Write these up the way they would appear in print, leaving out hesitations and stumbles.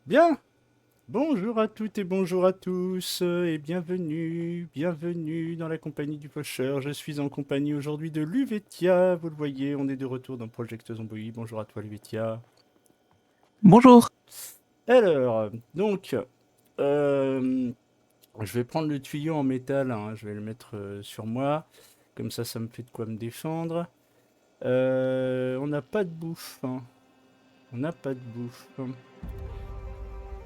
Bien, bonjour à toutes et bonjour à tous, et bienvenue dans la compagnie du Pocheur. Je suis en compagnie aujourd'hui de Luvetia, vous le voyez, on est de retour dans Project Zomboid. Bonjour à toi Luvetia. Bonjour. Alors, donc, euh, je vais prendre le tuyau en métal, hein, je vais le mettre sur moi, comme ça me fait de quoi me défendre. On n'a pas de bouffe, hein. On n'a pas de bouffe.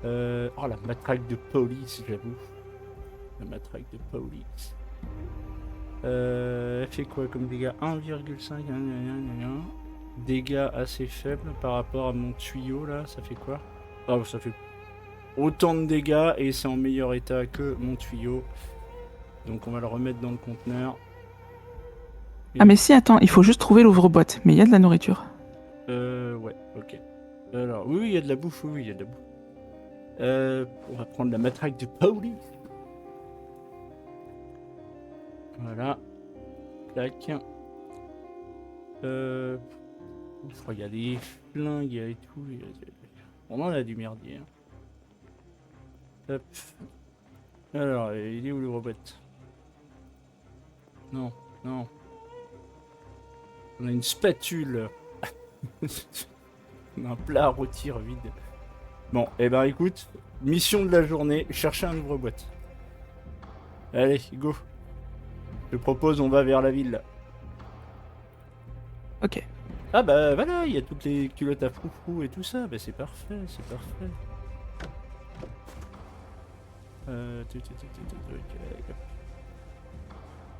Oh la matraque de police, j'avoue. La matraque de police. Elle fait quoi comme dégâts? 1,5. Dégâts assez faibles par rapport à mon tuyau là, ça fait quoi? Ah, ça fait autant de dégâts et c'est en meilleur état que mon tuyau. Donc on va le remettre dans le conteneur. Ah Et... mais si, attends, il faut juste trouver l'ouvre-boîte. Mais il y a de la nourriture. Ouais, ok. Alors, oui, il y a de la bouffe, oui, il y a de la bouffe. On va prendre la matraque de police. Voilà. Tac. Euh... Il y a des flingues et tout. On en a du merdier, hein. Hop. Alors, il est où le robot? Non, non. On a une spatule. On a un plat à rôtir vide. Bon, et ben écoute, mission de la journée, chercher un ouvre-boîte. Allez, go. Je propose, on va vers la ville. Ok. Ah bah voilà, il y a toutes les culottes à froufrou et tout ça. Bah c'est parfait, c'est parfait. Ok.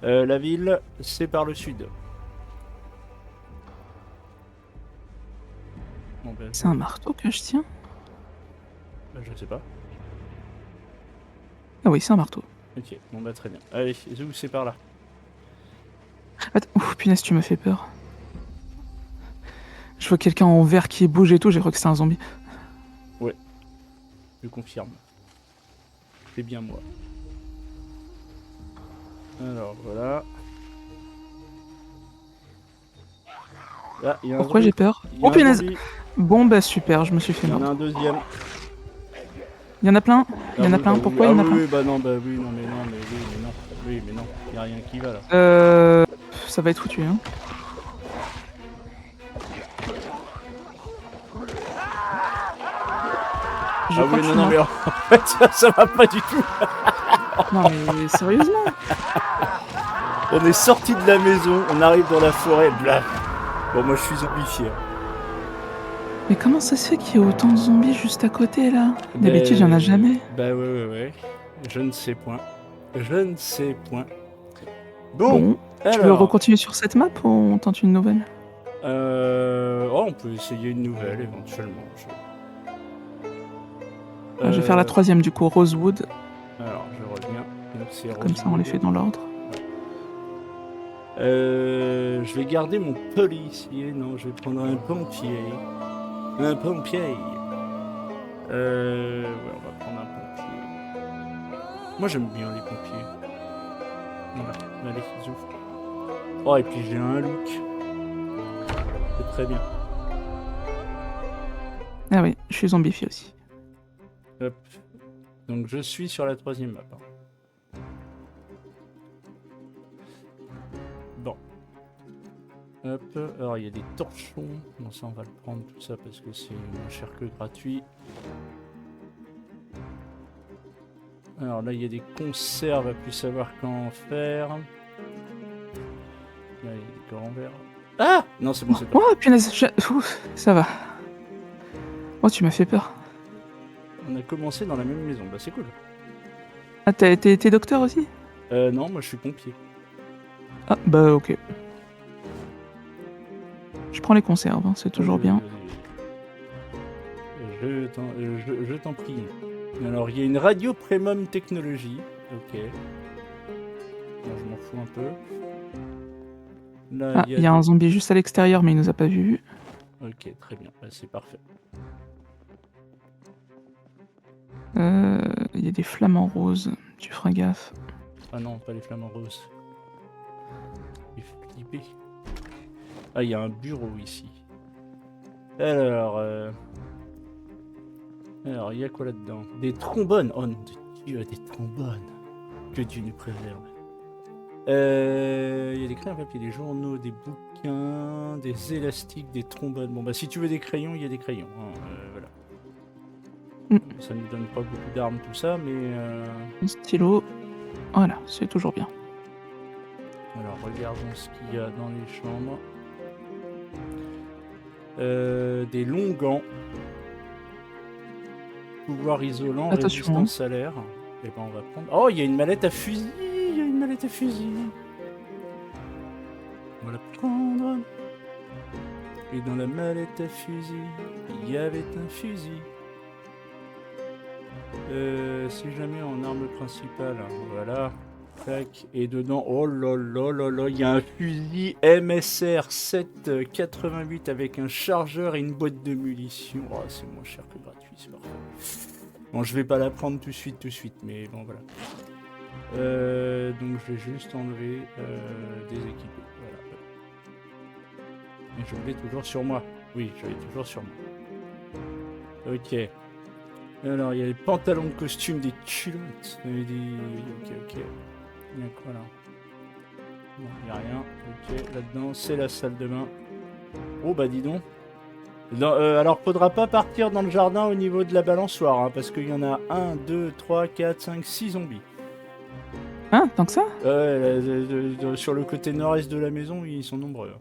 La ville, c'est par le sud. Bon bah, C'est un marteau que je tiens. je sais pas. Ah oui, c'est un marteau. Ok, bon bah très bien. Allez, zou, c'est par là. Attends, ouf, punaise, tu m'as fait peur. Je vois quelqu'un en vert qui bouge et tout, j'ai cru que c'était un zombie. Ouais, je confirme. C'est bien moi. Alors voilà. Ah, il y a un Pourquoi zombie. j'ai peur? Il y Oh a un punaise. zombie. Bon bah super, je me suis fait Il y en a un mordre. deuxième. Il y en a plein. Il Ah y en a oui, bah plein. oui, Pourquoi il ah y en a oui, plein? oui, bah non, bah oui, non, mais non, mais oui, mais non. Oui, mais non. Il y a rien qui va là. Euh... Ça va être foutu, hein. Je Ah crois oui, que je non, suis non, mais mort. en fait, ça va pas du tout. Non mais sérieusement? On est sorti de la maison, on arrive dans la forêt, blaf. Bon, moi je suis zombifié. Mais comment ça se fait qu'il y ait autant de zombies juste à côté là? D'habitude, il y en a Ben, jamais. bah ouais. Je ne sais point. Je ne sais point. Bon, Bon, tu veux alors, recontinuer sur cette map ou on tente une nouvelle? oh, on peut essayer une nouvelle éventuellement. Ah, je vais faire la Euh, troisième du coup, Rosewood. alors, je reviens. Donc c'est Comme ça, on les Rosewood. fait dans l'ordre. Ouais. Je vais garder mon policier. Non, je vais prendre un pompier. Un pompier. Ouais, on va prendre un pompier. Moi, j'aime bien les pompiers. Voilà. Allez, zouf. Oh, et puis j'ai un look. C'est très bien. Ah oui, je suis zombifié aussi. Hop. Donc, je suis sur la troisième map, hein. Bon. Hop. Alors, il y a des torchons. Bon, ça, on va le prendre tout ça parce que c'est moins cher que gratuit. Alors là, il y a des conserves à plus savoir quand en faire. Là, il y a des grands verres. Ah non, c'est bon, c'est Oh, parti. punaise, ouf, ça va. Oh, tu m'as fait peur. On a commencé dans la même maison. Bah, c'est cool. Ah, t'es docteur aussi? Non, moi, je suis pompier. Ah, bah ok. Je prends les conserves, hein, c'est toujours bien. Je t'en prie. Alors, il y a une radio Premium Technologie. Ok. Moi, je m'en fous un peu. Là, Ah, il y il a y a un des... zombie juste à l'extérieur, mais il nous a pas vus. Ok, très bien. Bah, c'est parfait. Il y a des flamants roses. Tu feras gaffe. Ah non, pas les flamants roses. J'ai flippé. Ah, il y a un bureau ici. Alors, Alors, il y a quoi là-dedans? Des trombones. Oh non, Dieu, des trombones. Que Dieu nous préserve. Il y a des crayons à papier, des journaux, des bouquins, des élastiques, des trombones. Bon, bah, si tu veux des crayons, il y a des crayons. Hein, voilà. Ça nous donne pas beaucoup d'armes, tout ça, mais... Un stylo. Voilà, c'est toujours bien. Alors, regardons ce qu'il y a dans les chambres. Des longs gants. Pouvoir isolant, Attention, résistance à l'air. Et ben, on va prendre... Oh, il y a une mallette à fusil. Il y a une mallette à fusil. On va la prendre. Et dans la mallette à fusil, il y avait un fusil. Si jamais en arme principale, voilà. Tac. Et dedans, oh là là là là, il y a un fusil MSR 788 avec un chargeur et une boîte de munitions. Oh, c'est moins cher que gratuit, c'est parfait. Bon, je vais pas la prendre tout de suite, mais bon, voilà. Donc je vais juste enlever déséquiper. Voilà. Et je l'ai toujours sur moi. Oui, je l'ai toujours sur moi. Ok. Alors, il y a les pantalons de costume, des culottes, des... Ok. Il y a quoi là? Non, il n'y a rien. Ok, là-dedans, c'est la salle de bain. Oh, bah dis donc. Alors, faudra pas partir dans le jardin au niveau de la balançoire, hein, parce qu'il y en a 1, 2, 3, 4, 5, 6 zombies. Hein, tant que ça? Sur le côté nord-est de la maison, ils sont nombreux.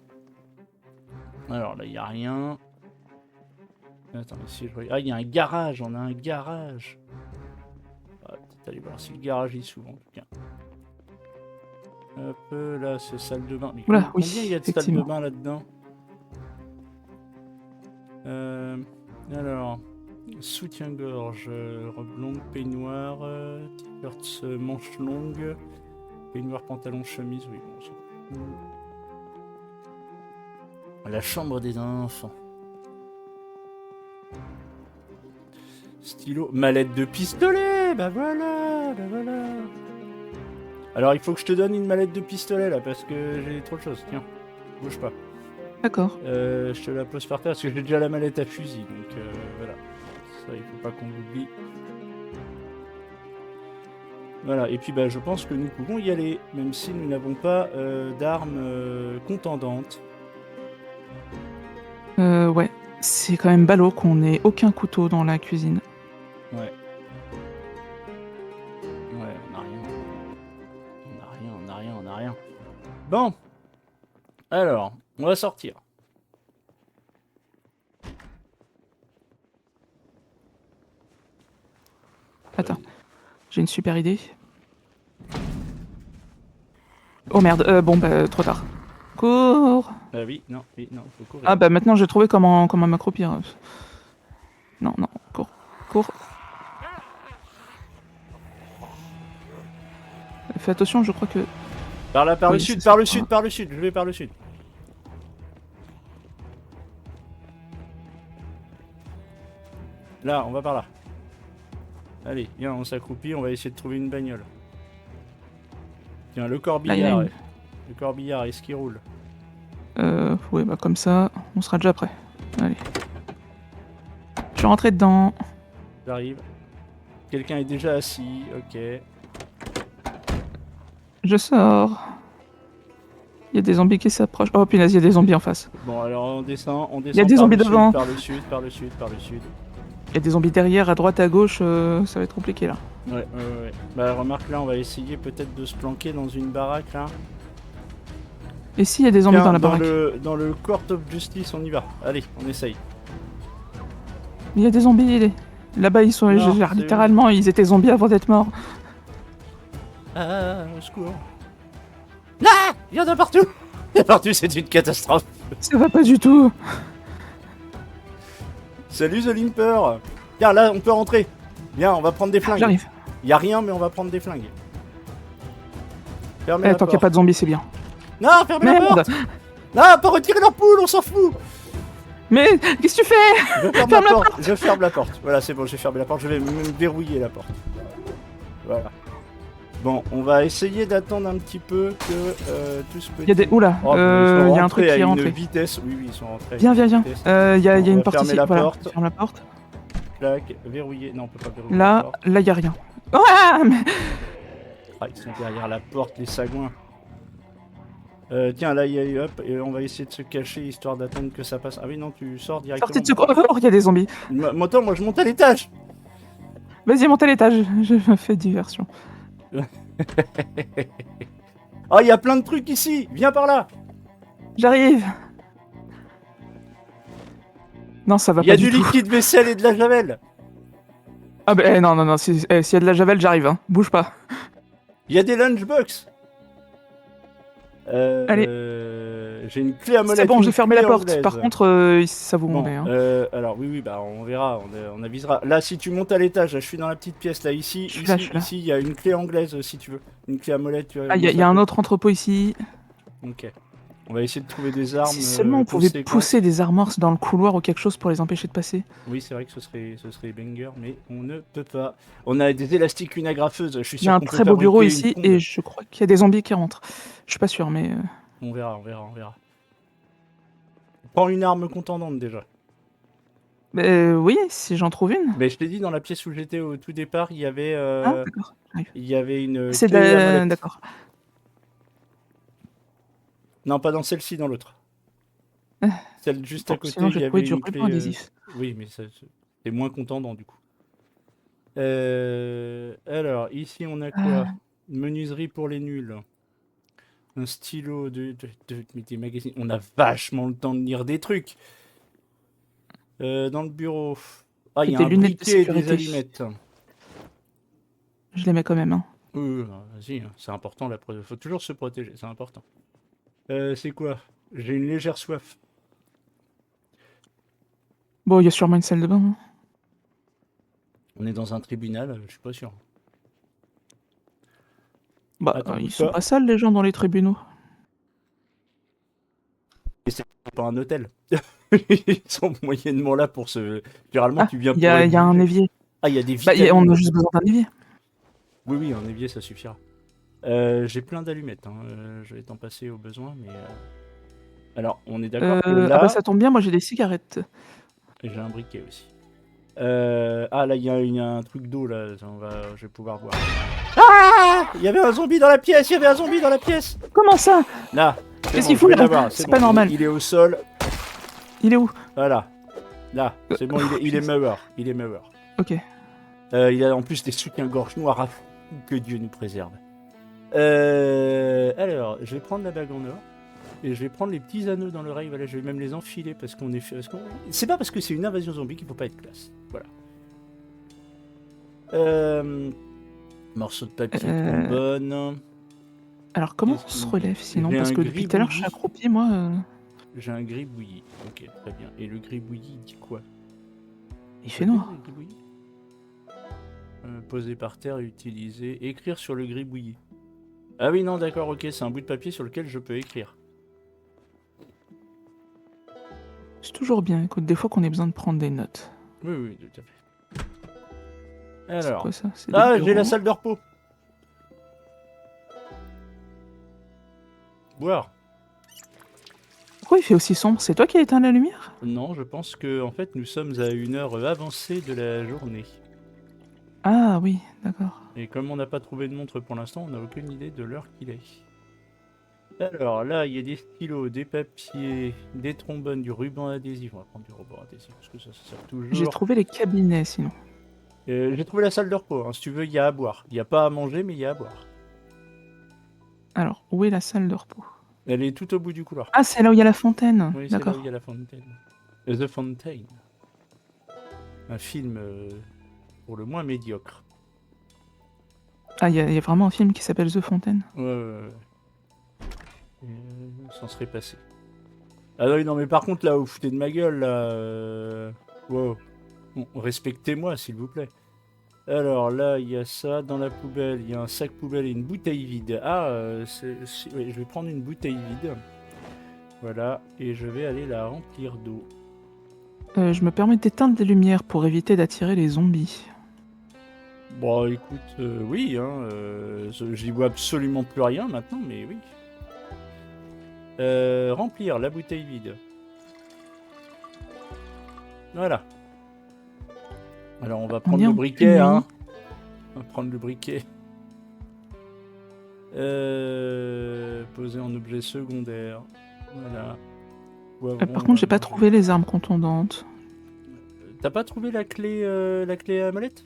Alors là, il n'y a rien. Attends, si je regarde... Ah, il y a un garage, on a un garage. On va peut-être aller voir si le garage il s'ouvre en tout cas. Hop, là, c'est salle de bain. Mais Oula, combien oui, il y a de salles de effectivement. bain là-dedans? Alors, soutien-gorge, robe longue, peignoir, t-shirt manche longue, peignoir, pantalon, chemise, oui, bon, ça. La chambre des enfants. Stylo, mallette de pistolet, bah voilà. Alors il faut que je te donne une mallette de pistolet là, parce que j'ai trop de choses, tiens, bouge pas. D'accord. Je te la pose par terre parce que j'ai déjà la mallette à fusil, donc voilà. Ça, il faut pas qu'on l'oublie. Voilà, et puis bah, je pense que nous pouvons y aller, même si nous n'avons pas d'armes contendantes. Ouais. C'est quand même ballot qu'on ait aucun couteau dans la cuisine. Ouais. Ouais, on n'a rien. Bon. Alors, on va sortir. Attends, j'ai une super idée. Oh merde, bon bah trop tard. Cours! Oui, non, faut courir. Ah bah maintenant j'ai trouvé comment m'accroupir. Non, cours. Fais attention, je crois que... Par là, par Oui, le sud, c'est par ça. le sud, par le sud, je vais par le sud. Là, on va par là. Allez, viens, on s'accroupit, on va essayer de trouver une bagnole. Tiens, le corbillard. Là, Le corbillard, est-ce qu'il roule? ouais bah comme ça, on sera déjà prêt. Allez. Je suis rentré dedans. J'arrive. Quelqu'un est déjà assis, ok. Je sors. Il y a des zombies qui s'approchent. Oh punaise, il y a des zombies en face. Bon, alors on descend Il y a des zombies devant. par le sud. Il y a des zombies derrière, à droite, à gauche, ça va être compliqué là. Ouais. Bah remarque là, on va essayer peut-être de se planquer dans une baraque là. Et s'il y a des zombies Tiens, dans la baraque? dans le Court of Justice, on y va. Allez, on essaye. Il y a des zombies. Là-bas, ils sont. Non, genre, c'est- littéralement, ils étaient zombies avant d'être morts. Ah, au secours. Ah, il y en a partout. Il y en a partout, c'est une catastrophe. Ça va pas du tout. Salut The Limper. Tiens, là, on peut rentrer. Viens, on va prendre des flingues. J'arrive. Il y a rien, mais on va prendre des flingues. Fermez la Tant qu'il n'y a porte. pas de zombies, c'est bien. Non, fermez la Merde. porte. Non, pas retirer leur poule, on s'en fout. Mais qu'est-ce que tu fais? Je ferme Ferme la la porte. Je ferme la porte. Voilà, c'est bon, j'ai fermé la porte. Je vais me verrouiller la porte. Voilà. Bon, on va essayer d'attendre un petit peu que tout ce petit... Il y a des. Oula, Oh, ils sont il y a un rentrés truc à qui est une rentré. vitesse. Oui, ils sont rentrés. à Viens. une vitesse. Il y a On une va porte fermer ici. la Voilà, porte. ferme la porte. Clac, verrouiller. Non, on peut pas verrouiller la Là, porte. là, y a rien. Ah, mais... Ah, ils sont derrière la porte, les sagouins. Tiens, là, il y a, hop, et on va essayer de se cacher histoire d'attendre que ça passe. Ah oui, non, tu sors Sortez directement. de secours. Oh, y a des zombies. Attends, moi je monte à l'étage. Vas-y, monte à l'étage. Je me fais diversion. Oh, il y a plein de trucs ici. Viens par là. J'arrive. Non, ça va Il y pas a du du tout. liquide vaisselle et de la javel. Ah bah non, non, non. S'il y a de la javel, j'arrive. Hein. Bouge pas. Il y a des lunchbox. Allez. J'ai une clé à C'est molette, bon, une j'ai fermé clé la porte. anglaise. Par contre, ça vous Bon, montait. Hein. alors oui, bah on verra, on avisera. Là, si tu montes à l'étage, là, je suis dans la petite pièce, là, ici, Je suis là, je suis là. ici, il y a une clé anglaise, si tu veux. Une clé à molette, tu vois. Ah, y a un autre entrepôt ici. Ok. On va essayer de trouver des armes Si seulement on pouvait conséquentes. pousser des armoires dans le couloir ou quelque chose pour les empêcher de passer. Oui, c'est vrai que ce serait banger, mais on ne peut pas. On a des élastiques, une agrafeuse, je suis Il y a sûr un qu'on peut très beau bureau fabriquer une ici tombe. et je crois qu'il y a des zombies qui rentrent. Je suis pas sûr, mais... On verra, on verra, on verra. Prends une arme contendante, déjà. oui, si j'en trouve une. Mais je t'ai dit, dans la pièce où j'étais au tout départ, Ah, d'accord, j'arrive. il y avait une C'est clé à molette. d'accord. Non, pas dans celle-ci, dans l'autre. Euh, Celle juste Bon, à côté, sinon, il je y vais trouver avait du une ruban clé. adhésif. Oui, mais c'est moins contendant du coup. Alors, ici on a Euh, quoi? Une menuiserie pour les nuls. Un stylo mais des magazines. On a vachement le temps de lire des trucs. Dans le bureau. Ah, il y a des un lunettes de briquet et des sécurité. allumettes. Je les mets quand même. Hein. Oui, vas-y, hein, c'est important. Faut toujours se protéger, c'est important. C'est quoi? J'ai une légère soif. Bon, il y a sûrement une salle de bain. Hein. On est dans un tribunal, je suis pas sûr. Bah, Attends, ils bouge sont pas. pas sales, les gens dans les tribunaux. Et c'est pas un hôtel. Ils sont moyennement là pour se. Généralement, Ah, tu viens il pour être y a un jugé. évier. Ah, il y a des Bah, on vitamines. a juste besoin d'un évier. Oui, oui, un évier, ça suffira. J'ai plein d'allumettes. Hein. Je vais t'en passer au besoin, mais. Alors, on est d'accord que Ah bah là, ça tombe bien, moi j'ai des cigarettes. j'ai un briquet aussi. Ah, là, il y a un truc d'eau, là. Je vais pouvoir voir. Ah! Il y avait un zombie dans la pièce! Il y avait un zombie dans la pièce! Comment ça? Là! C'est Qu'est-ce bon, qu'il je fout vais là? l'avoir, C'est bon. pas normal. Il est au sol. Il est où? Voilà. Là, c'est bon, il est mort. Il est mort. Ok. Il a en plus des soutiens-gorge noirs à fou, que Dieu nous préserve. Alors, je vais prendre la bague en or. Et je vais prendre les petits anneaux dans l'oreille. Voilà, je vais même les enfiler parce qu'on est. C'est pas parce que c'est une invasion zombie qu'il faut pas être classe. Voilà. Morceau de papier trombone. Alors comment on se relève sinon? J'ai Parce un que depuis tout à l'heure je suis accroupi, moi. J'ai un gris bouilli. Ok, très bien. Et le gris bouilli, il dit quoi? Il fait noir. Le gris bouilli poser par terre et utiliser. Écrire sur le gris bouilli. Ah oui, non, d'accord, ok, c'est un bout de papier sur lequel je peux écrire. C'est toujours bien, écoute, des fois qu'on ait besoin de prendre des notes. Oui, oui, tout à fait. C'est Alors. quoi ça? Ah, j'ai la salle de repos. Boire. Pourquoi il fait aussi sombre? C'est toi qui as éteint la lumière? Non, je pense que en fait nous sommes à une heure avancée de la journée. Ah oui, d'accord. Et comme on n'a pas trouvé de montre pour l'instant, on n'a aucune idée de l'heure qu'il est. Alors là, il y a des stylos, des papiers, des trombones, du ruban adhésif. On va prendre du ruban adhésif parce que ça sert toujours. J'ai trouvé les cabinets sinon. J'ai trouvé la salle de repos. Hein. Si tu veux, il y a à boire. Il n'y a pas à manger, mais il y a à boire. Alors, où est la salle de repos? Elle est tout au bout du couloir. Ah, c'est là où il y a la fontaine. Oui, c'est là D'accord. où il y a la fontaine. The Fountain. Un film pour le moins médiocre. Ah, il y a vraiment un film qui s'appelle The Fontaine. Ouais. S'en serait passé. Ah oui, non, mais par contre, là, vous foutez de ma gueule, là. Wow. Bon, respectez-moi, s'il vous plaît. Alors, là, il y a ça. Dans la poubelle, il y a un sac poubelle et une bouteille vide. Ah, oui, je vais prendre une bouteille vide. Voilà. Et je vais aller la remplir d'eau. Je me permets d'éteindre les lumières pour éviter d'attirer les zombies. Bon, écoute, oui, hein. J'y vois absolument plus rien maintenant, mais oui. Remplir la bouteille vide. Voilà. Alors on va On prendre est le en briquet, pleine hein. nuit. On va prendre le briquet. Poser en objet secondaire. Voilà. Par Poivron, contre, j'ai pas manger. trouvé les armes contondantes. T'as pas trouvé la clé à molette?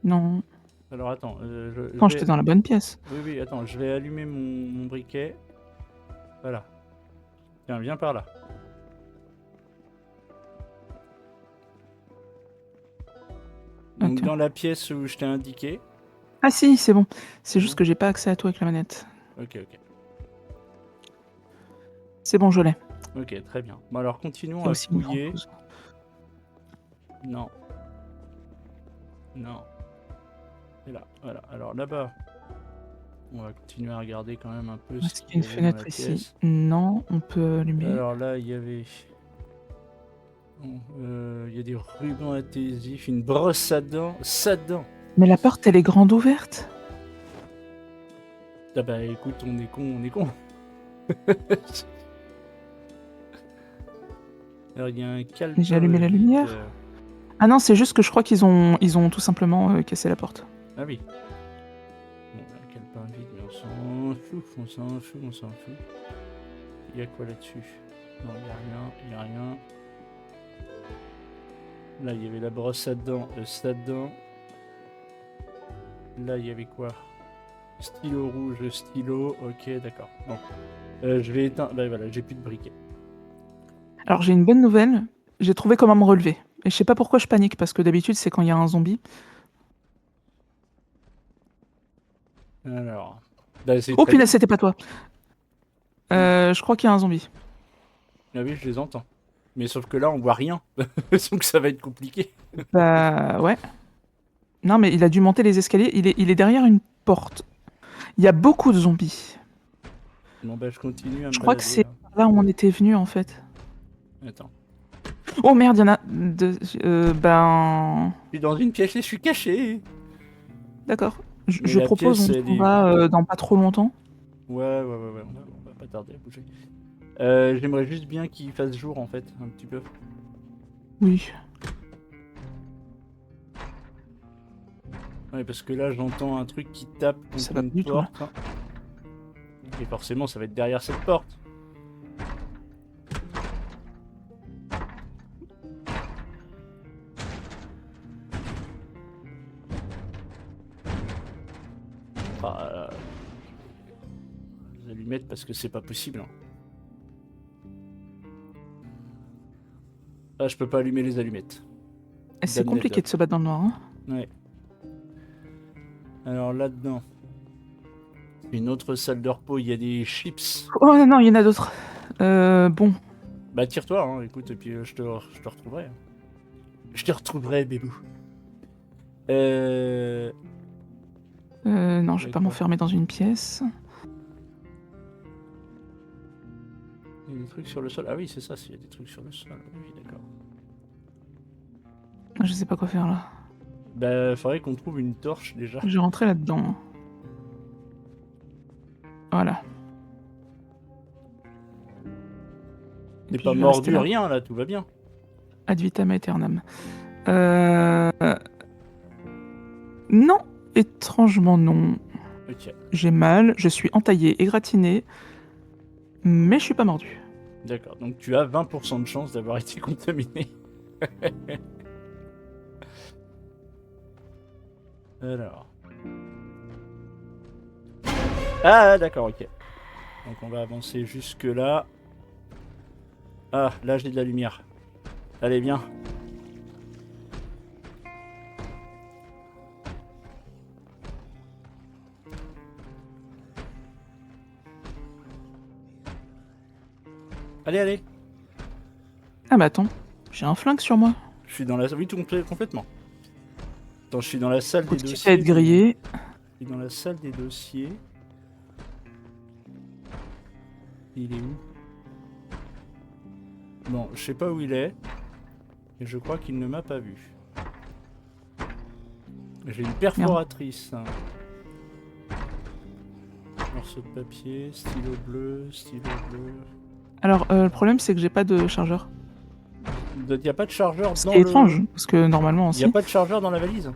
Non. Alors attends, je Quand vais... j'étais dans la bonne pièce. Oui, oui, attends, je vais allumer mon briquet. Voilà. Tiens, viens par là. Donc Ok. dans la pièce où je t'ai indiqué. Ah si, c'est bon. C'est juste Bon. que j'ai pas accès à tout avec la manette. Ok, ok. C'est bon, je l'ai. Ok, très bien. Bon alors continuons Il y a à aussi une fouiller. ventouse. Non. Non. Et là, voilà. Alors là-bas, on va continuer à regarder quand même un peu ce Est-ce qu'il y a qu'il une y avait dans la fenêtre ici? pièce. Non, on peut allumer. Alors là, il y avait... Bon, il y a des rubans adhésifs, une brosse à dents. Mais la porte, elle est grande ouverte. Ah bah écoute, on est con, on est con. Alors il y a un calepin. J'ai allumé la vide, lumière. Ah non, c'est juste que je crois qu'ils ont tout simplement cassé la porte. Ah oui. Bon, un calepin vide, mais on s'en fout, on s'en fout, on s'en fout. Il y a quoi là-dessus? Non, il y a rien, il y a rien. Là, il y avait la brosse à dents, ça dedans. Là, il y avait quoi? Stylo rouge, stylo, ok, d'accord. Bon. Je vais éteindre. Bah voilà, j'ai plus de briquet. Alors j'ai une bonne nouvelle. J'ai trouvé comment me relever. Et je sais pas pourquoi je panique, parce que d'habitude, c'est quand il y a un zombie. Alors. Bah, c'est Oh très bien. punaise, c'était pas toi. Je crois qu'il y a un zombie. Ah oui, je les entends. Mais sauf que là, on voit rien. Donc ça va être compliqué. Bah ouais. Non, mais il a dû monter les escaliers. Il est derrière une porte. Il y a beaucoup de zombies. Bon, bah, je continue à Je me crois que balader. c'est là où on était venu en fait. Attends. Oh merde, il y en a deux. Ben. Je suis dans une pièce et je suis caché. D'accord. Mais Je la propose, pièce, on elle s'en est. va dans pas trop longtemps. Ouais, on va pas tarder à bouger. J'aimerais juste bien qu'il fasse jour en fait, un petit peu. Oui. Ouais, parce que là, j'entends un truc qui tape Ça contre va une pas du tout là. porte. Et forcément, ça va être derrière cette porte. Ah, les allumettes, parce que c'est pas possible. Hein. Ah, je peux pas allumer les allumettes. Et c'est Damn compliqué de se battre dans le noir. Hein. Ouais. Alors là-dedans, une autre salle de repos, il y a des chips. Oh non, non, il y en a d'autres. Bon. Bah tire-toi, hein, écoute, et puis je te retrouverai. Hein. Je te retrouverai, bébou. Non, je vais pas D'accord. m'enfermer dans une pièce. Il y a des trucs sur le sol. Ah oui, c'est ça, s'il y a des trucs sur le sol. Oui, d'accord. Je sais pas quoi faire là. Bah, faudrait qu'on trouve une torche déjà. Je vais rentrer là-dedans. Voilà. T'es puis, pas je vais rester mordu, là. rien là, tout va bien. Ad vitam aeternam. Non, étrangement non. Ok, J'ai mal, je suis entaillé, égratigné, mais je suis pas mordu. d'accord. Donc tu as 20% de chance d'avoir été contaminé. Alors. Ah, d'accord, ok. Donc on va avancer jusque là. Ah, là j'ai de la lumière. Allez, viens. Allez, allez. Ah bah attends, j'ai un flingue sur moi. Je suis dans la... Oui, complètement. Attends, je suis dans la salle des Écoute, quitte à dossiers. être grillé. Je suis dans la salle des dossiers. Il est où? Bon, je sais pas où il est. Et je crois qu'il ne m'a pas vu. J'ai une perforatrice. Morceau de papier, stylo bleu, stylo bleu. Alors, le problème, c'est que j'ai pas de chargeur. Il n'y a pas de chargeur Ce dans qui est le... étrange, parce que normalement Il n'y a aussi. pas de chargeur dans la valise?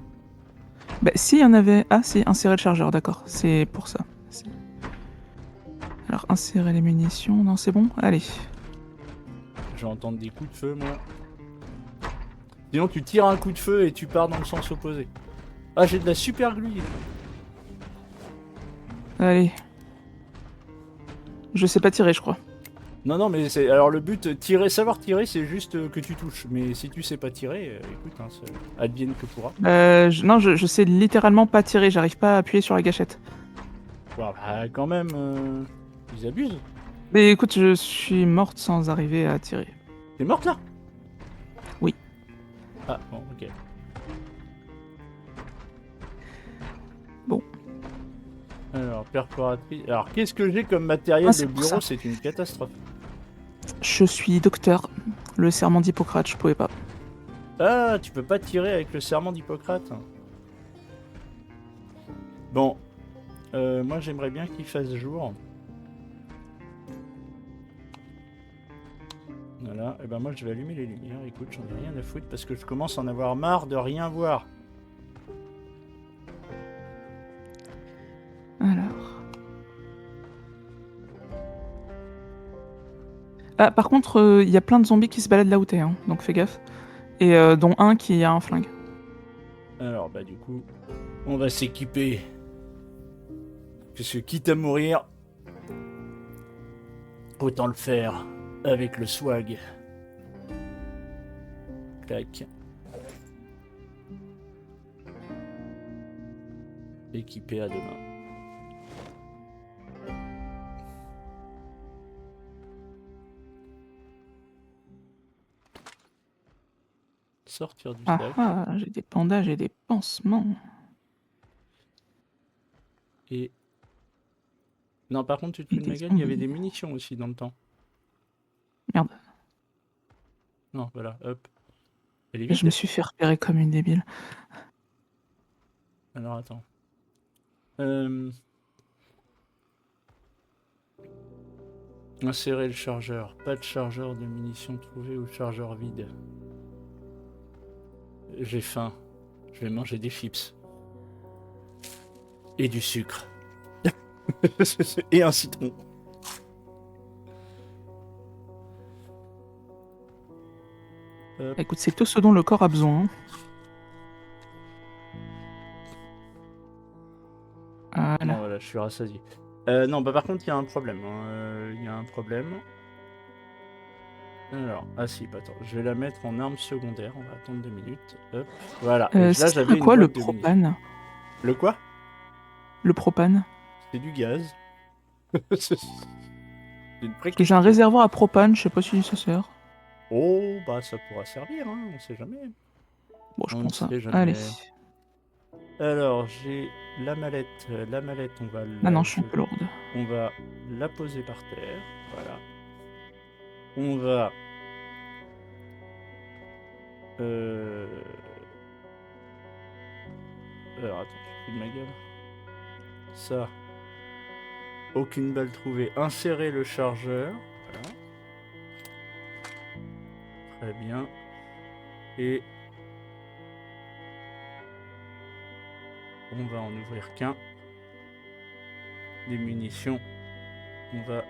Bah, si, il y en avait. Ah, si, insérer le chargeur, d'accord. C'est pour ça. Si. Alors, insérer les munitions. Non, c'est bon. Allez. Je vais entendre des coups de feu, moi. Sinon, tu tires un coup de feu et tu pars dans le sens opposé. Ah, j'ai de la super glu. Allez. Je sais pas tirer, je crois. Non, non, mais c'est... Alors, le but, savoir tirer, c'est juste que tu touches. Mais si tu sais pas tirer, écoute, hein, advienne que pourra. Non, je sais littéralement pas tirer. J'arrive pas à appuyer sur la gâchette. Bon, bah, quand même, ils abusent. Mais écoute, je suis morte sans arriver à tirer. T'es morte, là? Oui. Ah, bon, ok. Bon. Alors, perforatrice... Alors, qu'est-ce que j'ai comme matériel de c'est pour bureau? ça. C'est une catastrophe. Je suis docteur. Le serment d'Hippocrate, je pouvais pas. Ah, tu peux pas tirer avec le serment d'Hippocrate. Bon. Moi, j'aimerais bien qu'il fasse jour. Voilà. Et ben moi, je vais allumer les lumières. Écoute, j'en ai rien à foutre parce que je commence à en avoir marre de rien voir. Alors. Ah, par contre, il y a plein de zombies qui se baladent là où t'es, hein, donc fais gaffe. Et dont un qui a un flingue. Alors, bah du coup, on va s'équiper. Parce que quitte à mourir, autant le faire avec le swag. Clac. Équipé à demain. Sortir du sac. Ah, j'ai des bandages et des pansements. Et... Non, par contre, tu te Et fous de ma des gueule, il y avait zombies. des munitions aussi dans le temps. Merde. Non, voilà, hop. Elle est Je vide. me suis fait repérer comme une débile. Alors, attends. Insérer le chargeur. Pas de chargeur de munitions trouvé ou chargeur vide. J'ai faim. Je vais manger des chips. Et du sucre. Et un citron. Écoute, c'est tout ce dont le corps a besoin. Voilà. Bon, voilà, je suis rassasié. Non, bah par contre, il y a un problème. Il y a un problème. Alors, ah si, bah, attends, je vais la mettre en arme secondaire. On va attendre 2 minutes. Hop, voilà. Et là, Ça j'avais sert à une quoi le boîte de munitions. propane? Le quoi? Le propane? C'est du gaz. C'est une Parce que j'ai un réservoir à propane, je sais pas si ça sert. Oh, bah ça pourra servir, hein, on sait jamais. Bon, je On pense ne ça. sait jamais. Allez. Alors, j'ai la mallette. La mallette, on va Ah non, je suis un peu lourde. On va la poser par terre. Voilà. On va... Alors, attends, tu te fous de ma gueule. Ça. Aucune balle trouvée. Insérer le chargeur. Voilà. Très bien. Et... on va en ouvrir qu'un. Des munitions. On va...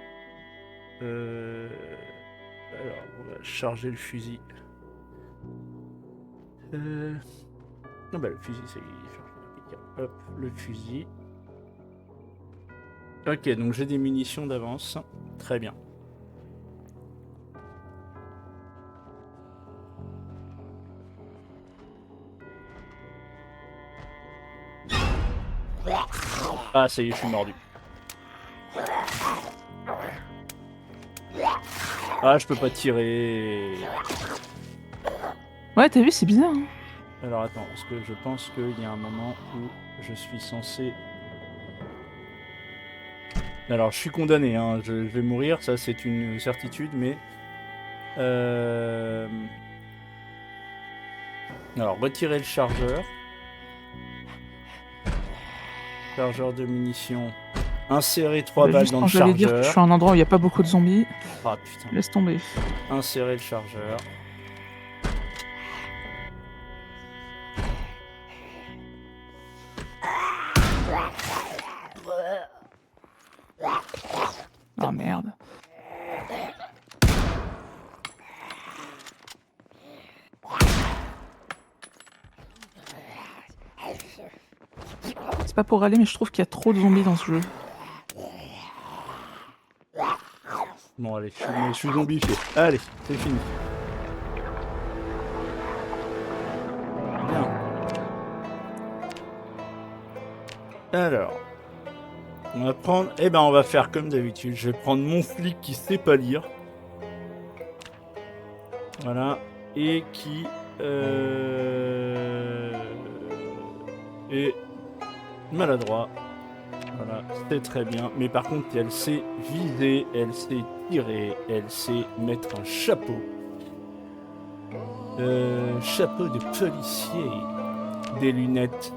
alors, on va charger le fusil. Non, bah le fusil, c'est chargé. Hop, le fusil. Ok, donc j'ai des munitions d'avance. Très bien. Ah, ça y est, je suis mordu. Ah, je peux pas tirer. Ouais, t'as vu, c'est bizarre. Hein. Alors attends, parce que je pense qu'il y a un moment où je suis censé... Alors, je suis condamné, hein. Je vais mourir, ça c'est une certitude, mais... Alors, retirer le chargeur. Chargeur de munitions. Insérer 3 balles dans le J'allais dire que je chargeur. suis à un endroit où il n'y a pas beaucoup de zombies. Ah putain. Laisse tomber. Insérer le chargeur. merde. C'est pas pour râler, mais je trouve qu'il y a trop de zombies dans ce jeu. Bon, allez, je suis zombifié. Allez, c'est fini. Bien. Alors, on va prendre... Eh ben, on va faire comme d'habitude. Je vais prendre mon flic qui sait pas lire. Voilà. Et qui... est maladroit. Voilà, c'est très bien. Mais par contre, elle sait viser, elle sait tirer, elle sait mettre un chapeau. Chapeau de policier. Des lunettes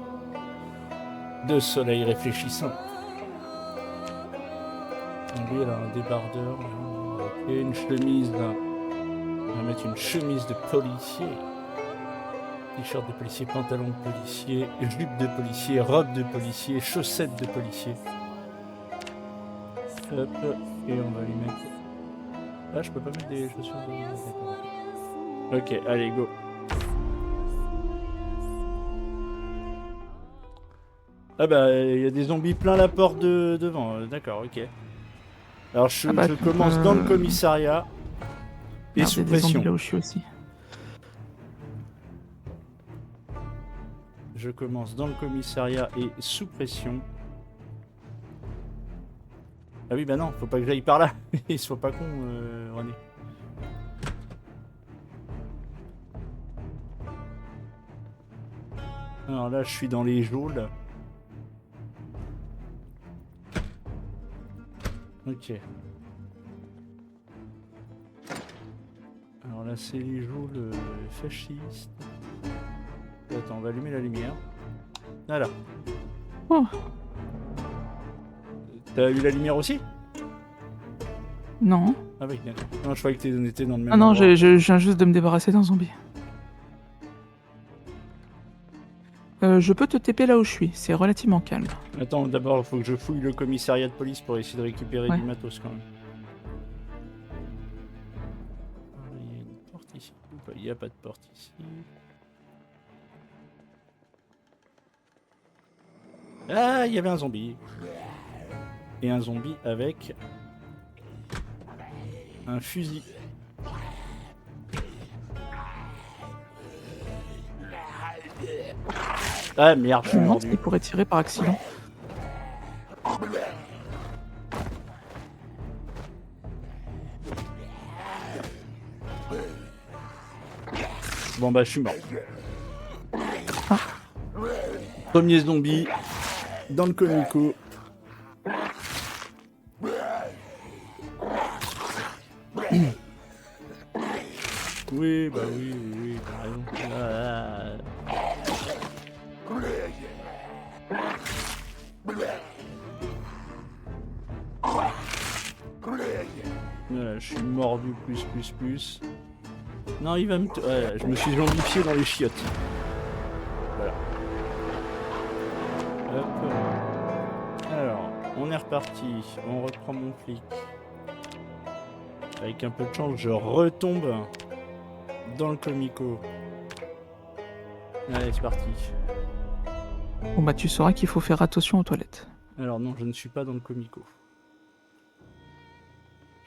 de soleil réfléchissant. Lui, elle a un débardeur. Et une chemise. On va mettre une chemise de policier. T-shirt de policier, pantalon de policier, jupe de policier, robe de policier, chaussettes de policier. Hop, et on va lui mettre... Ah, je peux pas mettre des chaussures de... Ok, allez, go. Ah bah, il y a des zombies plein la porte devant, d'accord, ok. Alors je commence dans le commissariat et Merde, sous il y a des pression. zombies là où je suis aussi. Je commence dans le commissariat et sous pression. Ah oui, bah non, faut pas que j'aille par là. Il soit pas con, René. Alors là, je suis dans les geôles. Ok. Alors là, c'est les geôles fascistes. Attends, on va allumer la lumière. Voilà. Oh. T'as eu la lumière aussi? Non. Ah oui, d'accord. Non, je croyais que on était dans le même Ah non, endroit. je viens juste de me débarrasser d'un zombie. Je peux te TP là où je suis, c'est relativement calme. Attends, d'abord, il faut que je fouille le commissariat de police pour essayer de récupérer Ouais. du matos quand même. Il y a une porte ici ou pas? Il n'y a pas de porte ici. Ah, il y avait un zombie. Et un zombie avec un fusil. Ah merde, je Je suis me demande mordu. s'il pourrait tirer par accident. Bon bah je suis mort. Ah. Premier zombie dans le comico. Oui, bah oui, t'as raison. Ah. Voilà, je suis mordu plus. Non, il va me... Ouais, je me suis zombifié dans les chiottes. Voilà. Hop. Alors, on est reparti. On reprend mon flic. Avec un peu de chance, je retombe dans le comico. Allez, c'est parti. Bon bah tu sauras qu'il faut faire attention aux toilettes. Alors non, je ne suis pas dans le comico.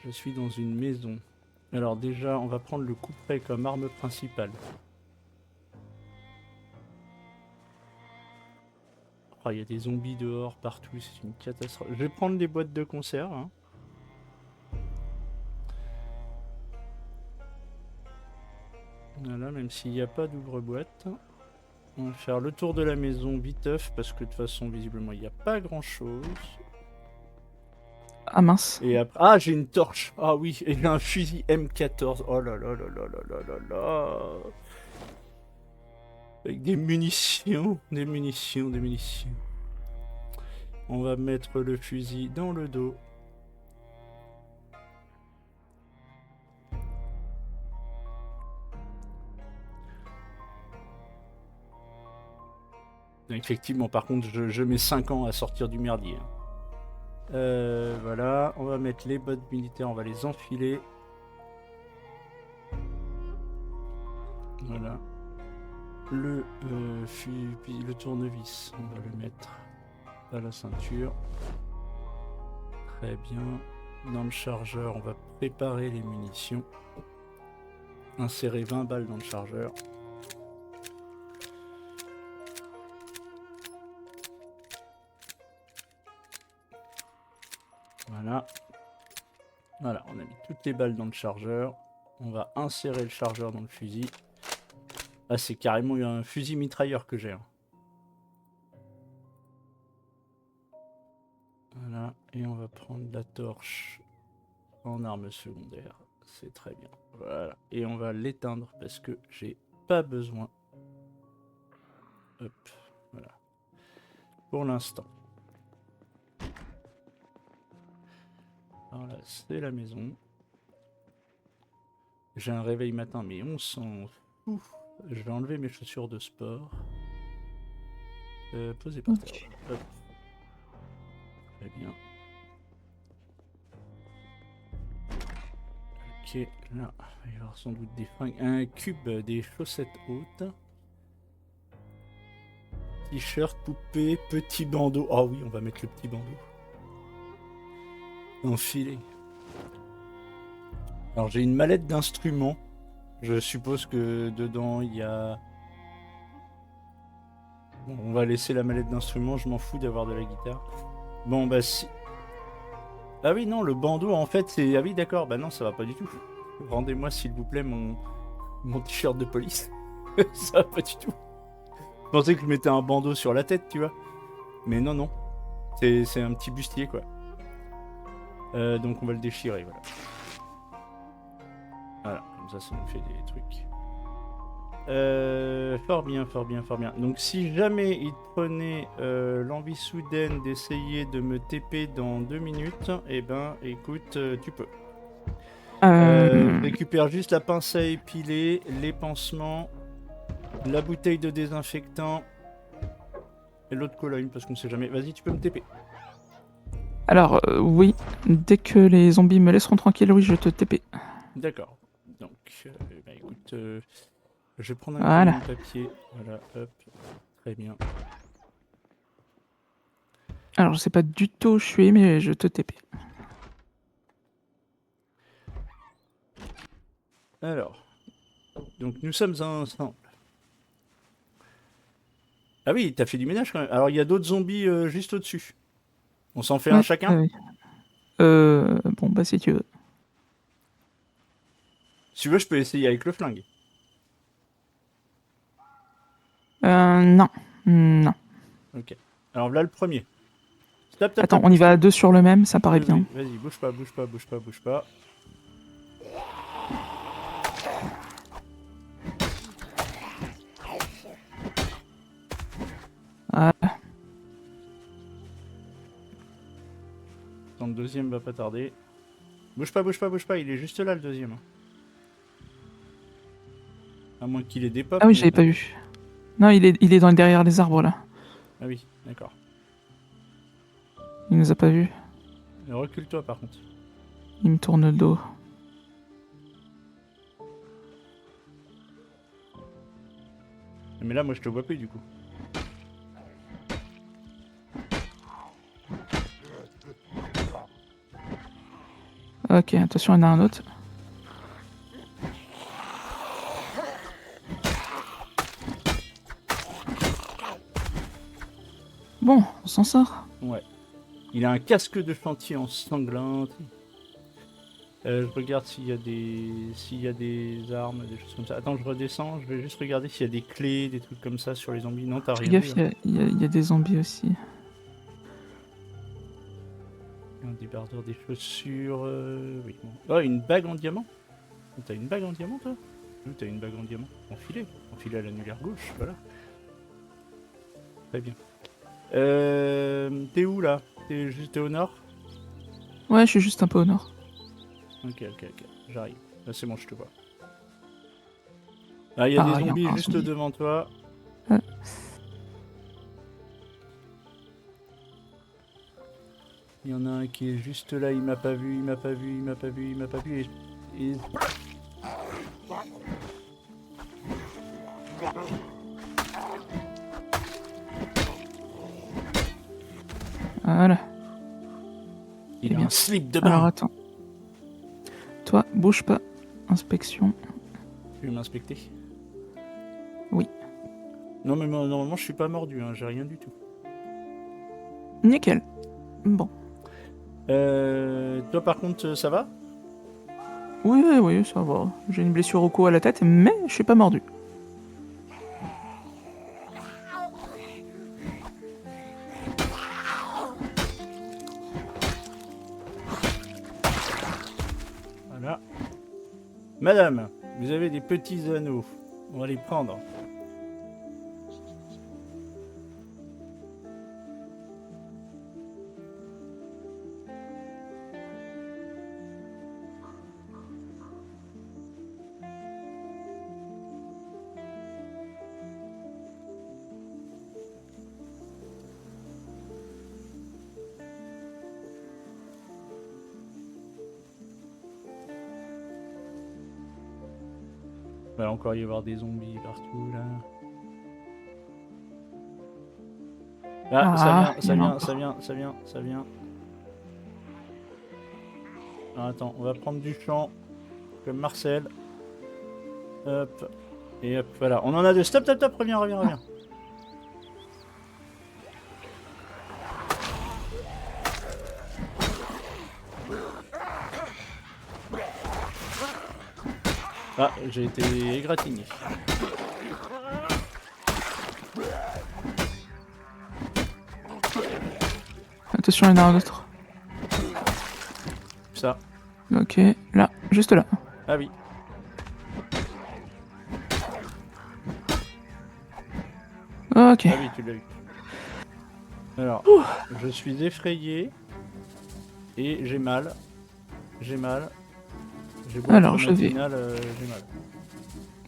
Je suis dans une maison. Alors déjà, on va prendre le couperet comme arme principale. Oh, il y a des zombies dehors partout, c'est une catastrophe. Je vais prendre des boîtes de conserve. Hein. Voilà, même s'il n'y a pas d'ouvre-boîte. On va faire le tour de la maison viteuf, parce que de toute façon, visiblement, il n'y a pas grand-chose. Ah mince. Et après... Ah, j'ai une torche. Ah oui, et j'ai un fusil M14. Oh là là là là là là là là. Avec des munitions, des munitions. On va mettre le fusil dans le dos. Effectivement, par contre, je mets 5 ans à sortir du merdier. Voilà, on va mettre les bottes militaires, on va les enfiler. Voilà. Le tournevis, on va le mettre à la ceinture. Très bien. Dans le chargeur, on va préparer les munitions. Insérer 20 balles dans le chargeur. Voilà. Voilà, on a mis toutes les balles dans le chargeur. On va insérer le chargeur dans le fusil. Ah, c'est carrément un fusil mitrailleur que j'ai. Hein. Voilà, et on va prendre la torche en arme secondaire. C'est très bien. Voilà, et on va l'éteindre parce que j'ai pas besoin. Hop, voilà. Pour l'instant. Alors là, c'est la maison. J'ai un réveil matin, mais on s'en fout. Je vais enlever mes chaussures de sport. Posez par terre. Hop. Très bien. Ok, là, il va y avoir sans doute des fringues. Un cube, des chaussettes hautes. T-shirt, poupée, petit bandeau. Ah oui, on va mettre le petit bandeau. Enfilé. Alors j'ai une mallette d'instruments. Je suppose que dedans il y a... Bon, on va laisser la mallette d'instruments, je m'en fous d'avoir de la guitare. Bon bah si... Ah oui non, le bandeau en fait c'est... Ah oui d'accord, bah non ça va pas du tout. Rendez-moi s'il vous plaît mon t-shirt de police. Ça va pas du tout. Je pensais que je mettais un bandeau sur la tête, tu vois. Mais non, non. C'est un petit bustier, quoi. Donc on va le déchirer, voilà. Voilà, comme ça nous fait des trucs. Fort bien, fort bien, fort bien. Donc si jamais il prenait l'envie soudaine d'essayer de me TP dans 2 minutes, eh ben écoute, tu peux. Récupère juste la pince à épiler, les pansements, la bouteille de désinfectant et l'autre Cologne parce qu'on sait jamais. Vas-y, tu peux me TP. Alors, oui, dès que les zombies me laisseront tranquille, oui, je te TP. D'accord. Donc, bah écoute, je vais prendre un Voilà. crayon de papier. Voilà, hop. Très bien. Alors, je sais pas du tout où je suis, mais je te TP. Alors, donc nous sommes ensemble. Ah oui, t'as fait du ménage quand même. Alors, il y a d'autres zombies juste au-dessus. On s'en fait un chacun oui. Bon, bah si tu veux. Si tu veux, je peux essayer avec le flingue. Non. Non. Ok. Alors, là, le premier. Stop, stop, Attends, stop. on y va à deux sur le même, ça paraît bien. Vas-y, bouge pas, bouge pas, bouge pas, bouge pas. Voilà. Attends, le deuxième va pas tarder. Bouge pas, bouge pas, bouge pas. Il est juste là, le deuxième. À moins qu'il ait des pops. Ah oui, mais- j'avais pas vu. Non, il est derrière les arbres, là. Ah oui, d'accord. Il nous a pas vus. Recule-toi, par contre. Il me tourne le dos. Mais là, moi, je te vois plus, du coup. Ok, attention, il y en a un autre. Bon, on s'en sort. Ouais. Il a un casque de chantier ensanglante. Je regarde s'il y a des armes, des choses comme ça. Attends, je redescends. Je vais juste regarder s'il y a des clés, des trucs comme ça sur les zombies. Non, t'as Fais rien gaffe, vu. Hein. il y a des zombies aussi. Un débardeur, des chaussures. Oui. Bon. Oh, une bague en diamant. T'as une bague en diamant, toi? Oui, t'as une bague en diamant. Enfilé à l'annulaire gauche. Voilà. Très bien. T'es où là? T'es au nord? Ouais, je suis juste un peu au nord. Ok. J'arrive. Là, c'est bon, je te vois. Ah, il y a Ah, des il y a zombies encore un juste zombie. devant toi. Il y en a un qui est juste là, il m'a pas vu, il m'a pas vu, il m'a pas vu, il m'a pas vu. Et... Voilà. Il Eh a bien. un slip de Alors bain. attends. Toi, bouge pas. Inspection. Tu veux m'inspecter? Oui. Non mais moi, normalement je suis pas mordu, hein, j'ai rien du tout. Nickel. Bon. Toi par contre ça va? Oui, oui, oui, ça va. J'ai une blessure au cou à la tête, mais je suis pas mordu. Voilà. Madame, vous avez des petits anneaux. On va les prendre. Il va encore y avoir des zombies partout là. Ah, Ah, ça il y en a vient, encore. ça vient, ça vient, ça vient. Ah, attends, on va prendre du champ. Comme Marcel. Hop. Et hop, voilà. On en a deux. Stop, stop, stop. Reviens, reviens, reviens. Ah, j'ai été égratigné. Attention, il y en a un autre. Ça. Ok, là, juste là. Ah oui. Ok. Ah oui, tu l'as eu. Alors, je suis effrayé. Et j'ai mal. J'ai mal. J'ai beau Alors, être je vais matinal, j'ai mal.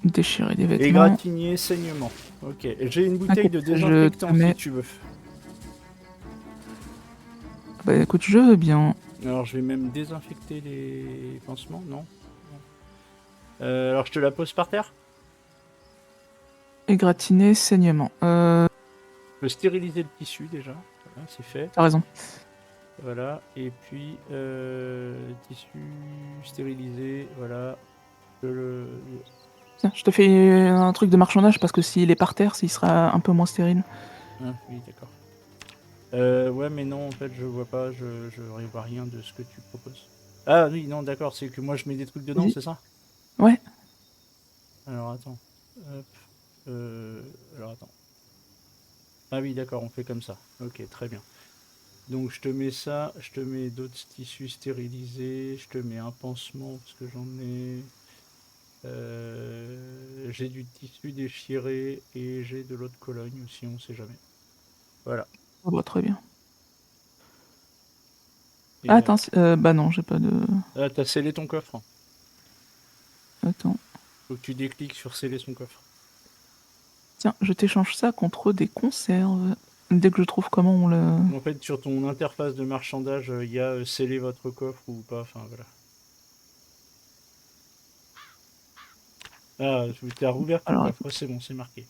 déchirer les vêtements. Égratigné, saignement. Ok. Et j'ai une bouteille de Ok, je désinfectant te mets- si tu veux. Bah écoute, je veux bien. Alors, je vais même désinfecter les pansements, non? Alors, je te la pose par terre? Égratigner, saignement. Je peux stériliser le tissu déjà. Voilà, c'est fait. T'as raison. Voilà. Et puis, tissu stérilisé. Voilà. Tiens, je te fais un truc de marchandage parce que s'il est par terre, il sera un peu moins stérile. Ah, oui, d'accord. Ouais, mais non, en fait, je vois pas. Je vois rien de ce que tu proposes. Ah, oui, non, d'accord. C'est que moi, je mets des trucs dedans, Vas-y. c'est ça? Ouais. Alors, attends. Hop. Alors, attends. Ah oui, d'accord, on fait comme ça. Ok, très bien. Donc je te mets ça, je te mets d'autres tissus stérilisés, je te mets un pansement parce que j'en ai. J'ai du tissu déchiré et j'ai de l'eau de Cologne aussi, on sait jamais. Voilà. Oh, bah, très bien. Et Ah, attends, bah non, j'ai pas de. t'as scellé ton coffre. Attends. Faut que tu décliques sur sceller son coffre. Tiens, je t'échange ça contre des conserves. Dès que je trouve comment on le. En fait, sur ton interface de marchandage, il y a sceller votre coffre ou pas, enfin voilà. Ah, tu as rouvert ton Alors, coffre, c'est bon, c'est marqué.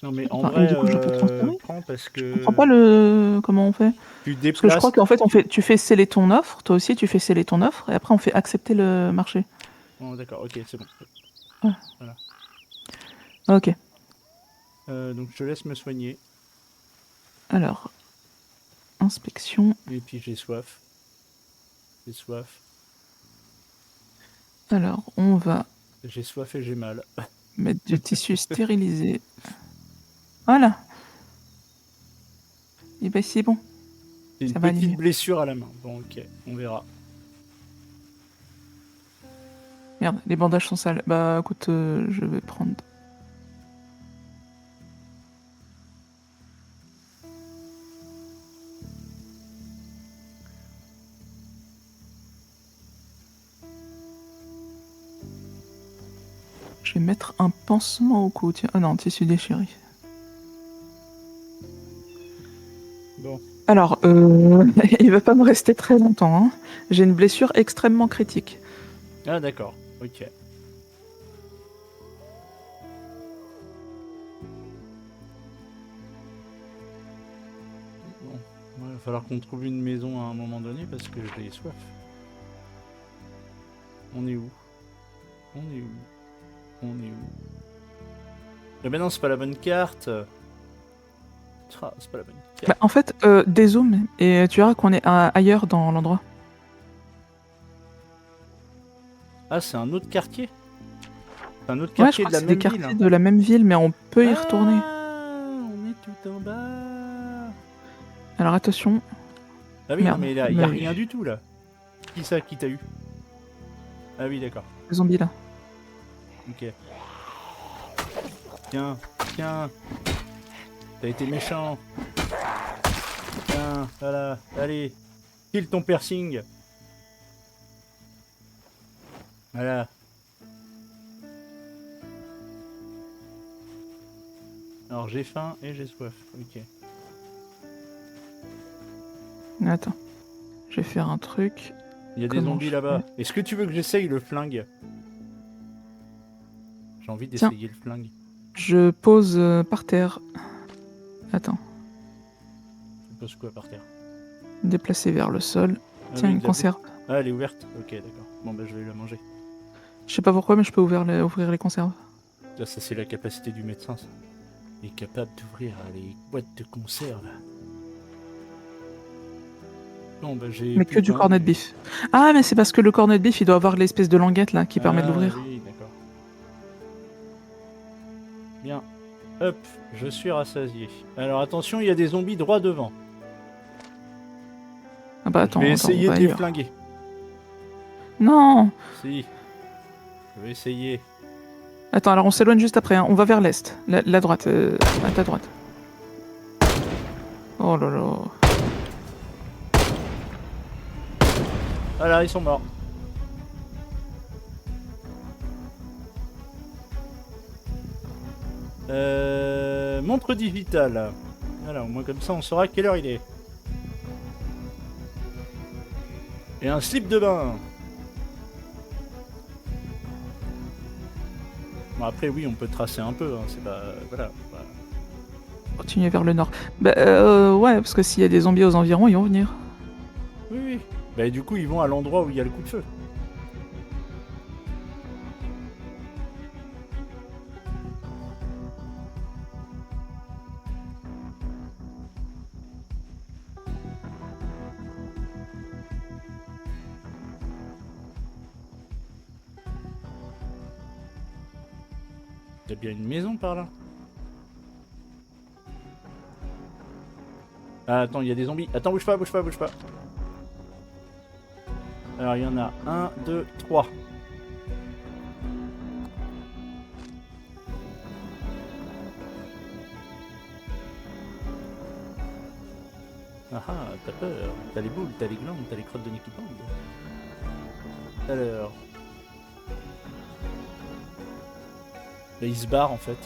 Non mais en attends, et vrai, du coup, je peux transférer? prends parce Je comprends que pas le. Comment on fait? tu Parce que je déplaces. crois qu'en fait, tu fais sceller ton offre. Toi aussi, tu fais sceller ton offre. Et après, on fait accepter le marché. Oh, d'accord, ok, c'est bon. Ouais. Voilà. Ok. Donc je te laisse me soigner. Alors, inspection. Et puis j'ai soif. J'ai soif. Alors, on va J'ai soif et j'ai mal. mettre du tissu stérilisé. Voilà. Et ben c'est bon. J'ai une Ça va aller petite mieux. blessure à la main. Bon, ok, on verra. Merde, les bandages sont sales. Bah écoute, je vais prendre. Je vais mettre un pansement au cou. Tiens. Ah non, tissu déchiré. Bon. Alors, il va pas me rester très longtemps. Hein. J'ai une blessure extrêmement critique. Ah d'accord, ok. Bon, il va falloir qu'on trouve une maison à un moment donné parce que j'ai soif. On est où? On est où? On est où? Eh ben non, c'est pas la bonne carte. Ah, c'est pas la bonne Bah, carte. en fait, dézoome et tu verras qu'on est ailleurs dans l'endroit. Ah, c'est un autre quartier? C'est un autre Ouais, je quartier crois de que la c'est des même ville, quartiers hein. de la même ville, mais on peut y retourner. Ah, on est tout en bas. Alors attention. Ah oui, non, Merde, mais il y a rien du tout là. Qui ça qui t'a eu? Ah oui, d'accord. le zombie là. Ok. Tiens, tiens. T'as été méchant. Tiens, voilà. Allez. Kill ton piercing. Voilà. Alors j'ai faim et j'ai soif. Ok. Attends. Je vais faire un truc. Il y a des Comment zombies je là-bas. fais? Est-ce que tu veux que j'essaye le flingue? J'ai envie Tiens, d'essayer le flingue. je pose par terre. Attends. Tu poses quoi par terre? Déplacer vers le sol. Ah Tiens, oui, une de la bouffe. conserve. Ah, elle est ouverte. Ok, d'accord. Bon, bah je vais la manger. Je sais pas pourquoi, mais je peux ouvrir les conserves. Là, ça, c'est la capacité du médecin, ça. Il est capable d'ouvrir les boîtes de conserve. Bon, bah j'ai Mais plus que de du pain. cornet de bif. Ah, mais c'est parce que le cornet de bif, il doit avoir l'espèce de languette là qui permet de Ah l'ouvrir. oui, d'accord. Bien. Hop, je suis rassasié. Alors attention, il y a des zombies droit devant. Ah bah Je vais attends, on essayer va de les ailleurs. flinguer. Non! Si. Je vais essayer. Attends, alors on s'éloigne juste après, hein. On va vers l'est. La droite, à ta droite. Oh là là. Voilà, ils sont morts. Montre digitale. Voilà, au moins comme ça on saura quelle heure il est. Et un slip de bain. Bon après oui on peut tracer un peu, hein, c'est pas... Voilà. Voilà. Continuer vers le nord. Bah ouais, parce que s'il y a des zombies aux environs, ils vont venir. Oui oui. Bah du coup ils vont à l'endroit où il y a le coup de feu. Il y a bien une maison par là. Ah, attends, il y a des zombies. Attends, bouge pas, bouge pas, bouge pas. Alors, il y en a 1, 2, 3. Ah ah, t'as peur. T'as les boules, t'as les glandes, t'as les crottes de nez qui pendent. Alors... Là, il se barre en fait.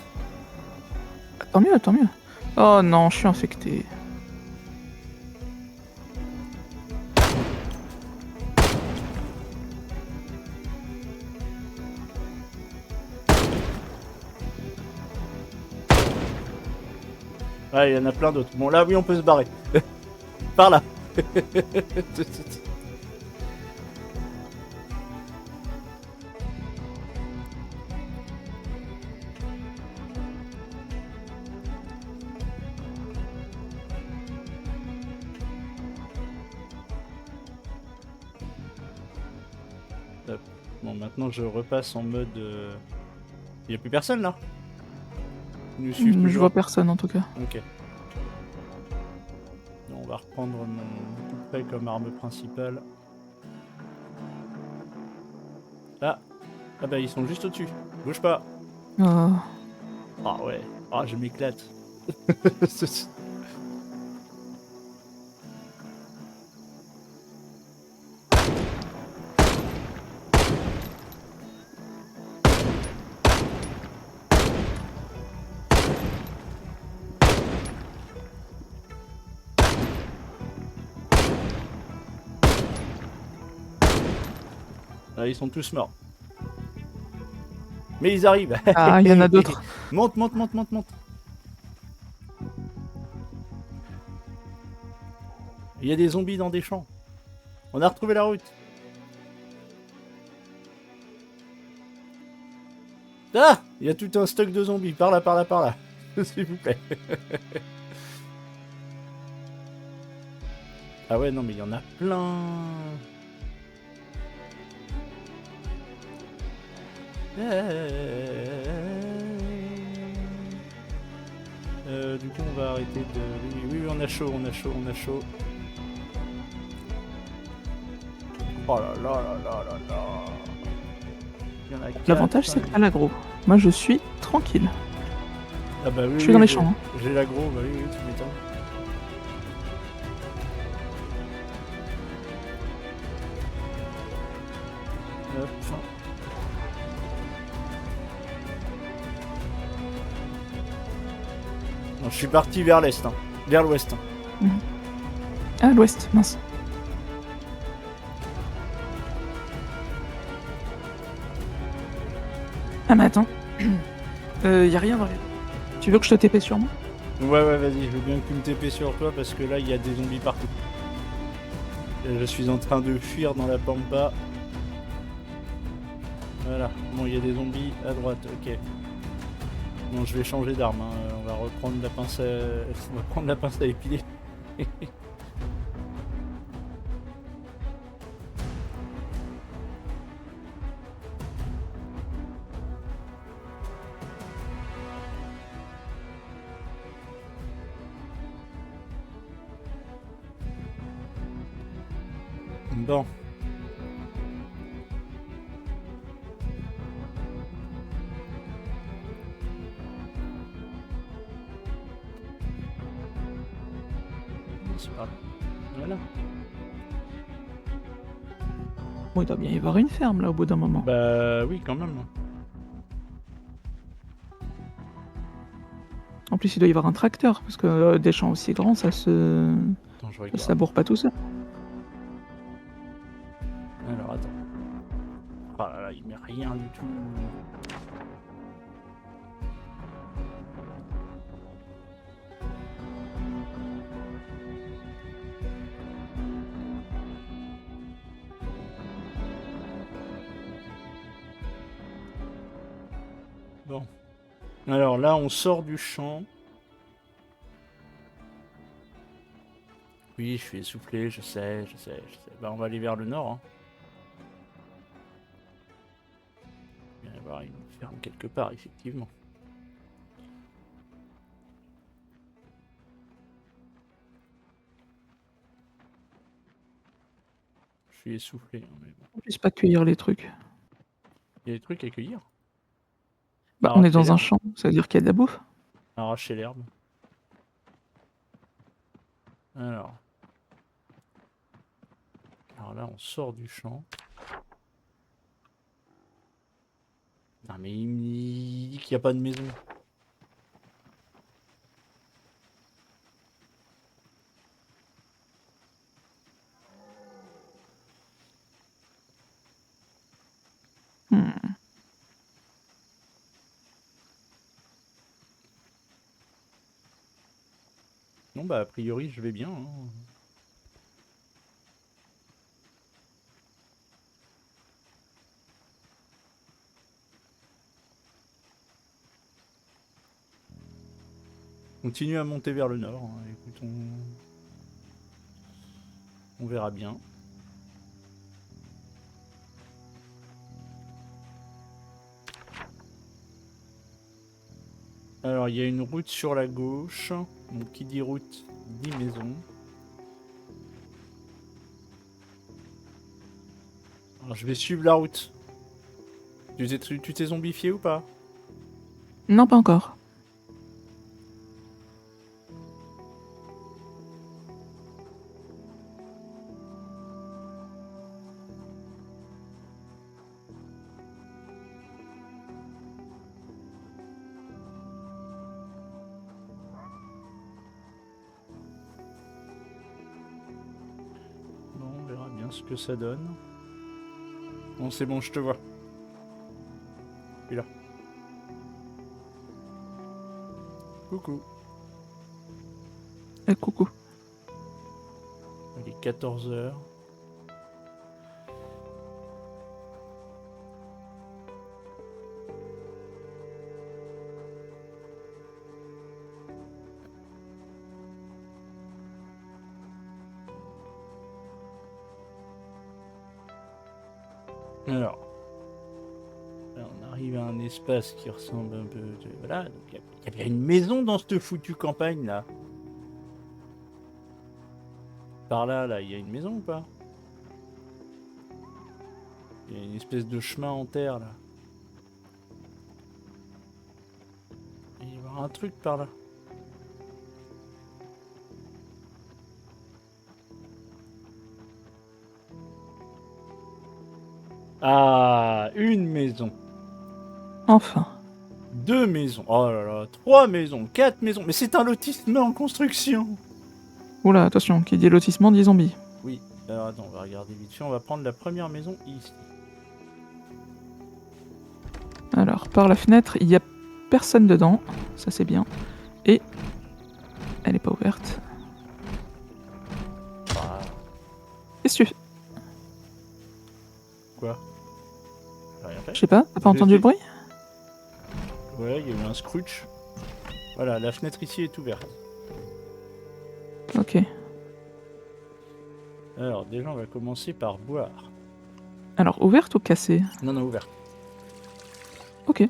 Ah, tant mieux, tant mieux. Oh non, je suis infecté. Ouais, il y en a plein d'autres. Bon, là, oui, on peut se barrer. Par là. Hop. Bon, maintenant, je repasse en mode... Il n'y a plus personne, là? Ils nous suivent Je toujours. vois personne en tout cas. Ok. On va reprendre mon tout près comme arme principale. Là. Ah bah ils sont juste au-dessus. Bouge pas. Oh. Ah ouais. Ah je m'éclate. Ah, ils sont tous morts. Mais ils arrivent. Ah, il y en a d'autres. Monte, monte, monte, monte, monte. Il y a des zombies dans des champs. On a retrouvé la route. Ah, il y a tout un stock de zombies. Par là, par là, par là. S'il vous plaît. Ah ouais, non, mais il y en a plein. Du coup, on va arrêter de... Oui, oui, on a chaud, on a chaud, on a chaud. Oh là là là là là là. Il y en a quatre, L'avantage, c'est que t'as l'agro. Moi, je suis tranquille. Ah bah oui, Je suis dans les champs. Hein. J'ai l'agro, bah oui, oui, tu m'étonnes. Hop. Non, je suis parti vers l'est, hein. Vers l'ouest. Hein. Ah, l'ouest, mince. Ah, mais attends. Y a rien dans les... Tu veux que je te TP sur moi? Ouais, ouais, vas-y, je veux bien que tu me TP sur toi parce que là, il y a des zombies partout. Et je suis en train de fuir dans la pampa. Voilà, bon, il y a des zombies à droite, ok. Bon, je vais changer d'arme, hein. On va reprendre la pince à... On va prendre la pince à épiler. Bon. C'est pas... Voilà. Bon, il doit bien y avoir une ferme, là, au bout d'un moment. Bah oui, quand même. En plus, il doit y avoir un tracteur, parce que des champs aussi grands, ça se... Attends, je ça regarde. se laboure pas tout seul. Alors, attends. Oh là là, il met rien du tout. Bon. Alors là, on sort du champ. Oui, je suis essoufflé, je sais, je sais, je sais. Bah, on va aller vers le nord. Hein. Il va y avoir une ferme quelque part, effectivement. Je suis essoufflé. Hein, mais bon. On puisse pas cueillir les trucs. Il y a des trucs à cueillir. Bah, on est Arracher dans un l'herbe. champ, ça veut dire qu'il y a de la bouffe. Arracher l'herbe. Alors là, on sort du champ. Non mais il me dit qu'il n'y a pas de maison. Hmm. Non bah a priori je vais bien. Hein. Continue à monter vers le nord. Hein. Écoute, on verra bien. Alors il y a une route sur la gauche. Donc qui dit route dit maison. Alors je vais suivre la route. Tu t'es zombifié ou pas? Non, pas encore. Bon, on verra bien ce que ça donne. Bon, c'est bon, je te vois. Je suis là. Coucou. Coucou. Il est 14 h. Alors, là, on arrive à un espace qui ressemble un peu... Voilà, donc il y a bien une maison dans cette foutue campagne, là. Par là, il y a une maison ou pas? Il y a une espèce de chemin en terre, là. Il va y avoir un truc par là. Ah, une maison. Enfin. 2 maisons. Oh là là, 3 maisons, 4 maisons. Mais c'est un lotissement en construction. Oula, attention, qui dit lotissement dit zombie. Oui, alors attends, on va regarder vite fait. On va prendre la première maison ici. Alors, par la fenêtre, il n'y a personne dedans. Ça, c'est bien. Et elle n'est pas ouverte. Ah, Qu'est-ce que tu fais? quoi? J'ai rien fait. Je sais pas, t'as pas entendu le bruit? Ouais, il y a eu un scrooge. Voilà, la fenêtre ici est ouverte. Ok. Alors, déjà, on va commencer par boire. Alors, ouverte ou cassée? Non, non, ouverte. Ok.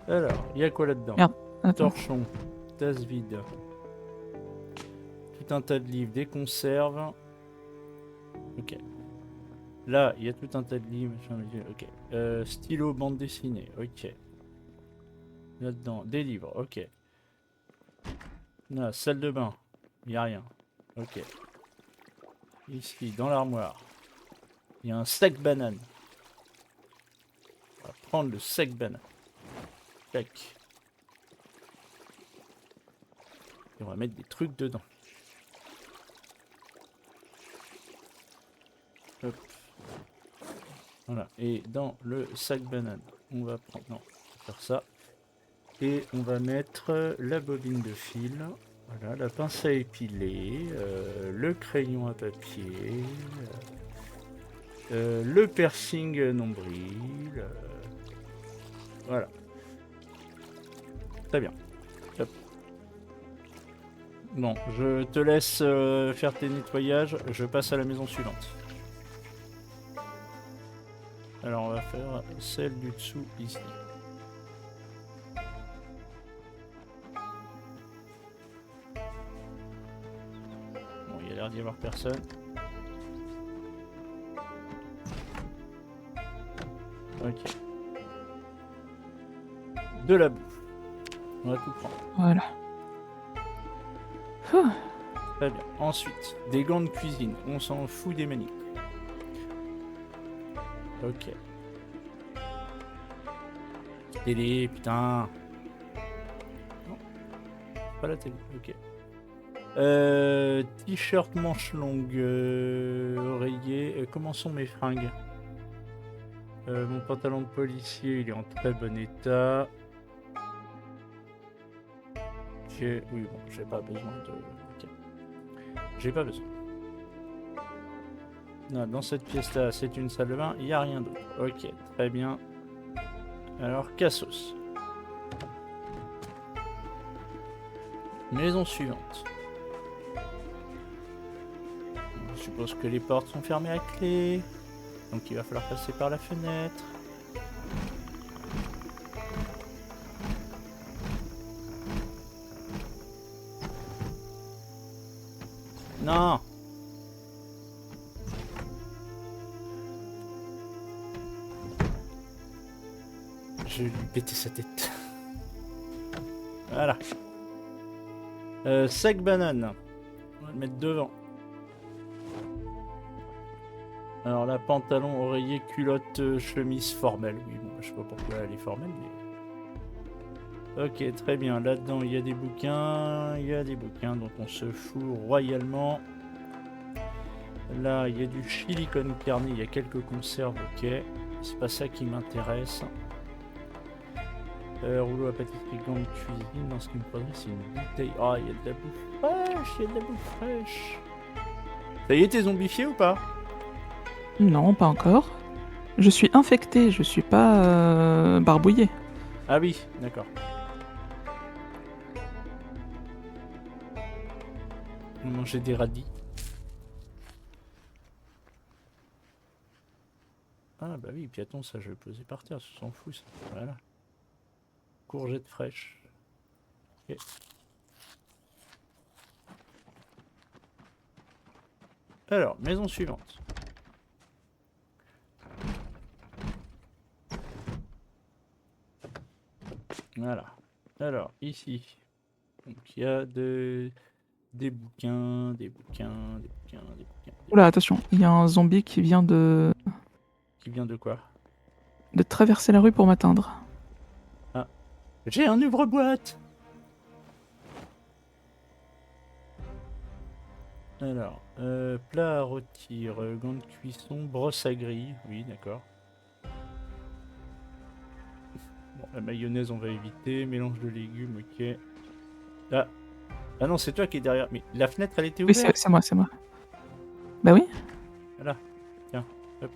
Alors, il y a quoi là-dedans? Merde, attends. Torchon, tasse vide. Tout un tas de livres, des conserves. Ok. Là, il y a tout un tas de livres. Ok. Stylo, bande dessinée. Ok. Là-dedans, des livres. Ok. Là, salle de bain. Il n'y a rien. Ok. Ici, dans l'armoire, il y a un sac banane. On va prendre le sac banane. Tac. Et on va mettre des trucs dedans. Hop. Voilà. Et dans le sac banane, on va prendre... Non, on va faire ça. Et on va mettre la bobine de fil. Voilà, la pince à épiler. Le crayon à papier. Le piercing nombril. Voilà. Très bien. Hop. Bon, je te laisse faire tes nettoyages. Je passe à la maison suivante. Alors, on va faire celle du dessous ici. Bon, il y a l'air d'y avoir personne. Ok. De la bouffe. On va tout prendre. Voilà. Ouh. Très bien. Ensuite, des gants de cuisine. On s'en fout des maniques. Ok. Télé, putain. Non. Pas la télé. Ok. T-shirt manche longue. Oreiller. Comment sont mes fringues? Mon pantalon de policier, il est en très bon état. Oui, bon, j'ai pas besoin de... Ok. J'ai pas besoin. Non, dans cette pièce-là, c'est une salle de bain, il n'y a rien d'autre. Ok, très bien. Alors, Cassos. Maison suivante. Je suppose que les portes sont fermées à clé. Donc il va falloir passer par la fenêtre. Non! Je vais lui péter sa tête. Voilà. Sac banane. On va le mettre devant. Alors là, pantalon, oreiller, culotte, chemise formelle. Oui, bon, je sais pas pourquoi elle est formelle, mais... Ok, très bien. Là-dedans, il y a des bouquins. Il y a des bouquins, donc on se fout royalement. Là, il y a du chili con carne, il y a quelques conserves, ok. C'est pas ça qui m'intéresse. Rouleau à pâtisserie, gants de cuisine. Dans ce qui me faudrait, c'est une bouteille. Ah, il y a de la bouffe fraîche, il y a de la bouffe fraîche. Ça y est, t'es zombifié ou pas? Non, pas encore. Je suis infecté, je suis pas barbouillé. Ah oui, d'accord. On mangeait des radis. Ah bah oui, puis attends, ça je vais le poser par terre, ça s'en fout ça. Voilà. Courgettes fraîches. Ok. Alors, maison suivante. Voilà. Alors, ici. Donc il y a des bouquins, des bouquins, des bouquins, des bouquins. Oula, attention, il y a un zombie qui vient de Qui vient de quoi? traverser la rue pour m'atteindre. Ah. J'ai un ouvre-boîte! Alors, plat à rôtir, gants de cuisson, brosse à grille. Oui, d'accord. Bon, la mayonnaise, on va éviter. Mélange de légumes, ok. Ah, ah non, c'est toi qui es derrière. Mais la fenêtre, elle était Oui, ouverte. c'est moi, c'est moi. Bah oui. Voilà. Tiens. Hop.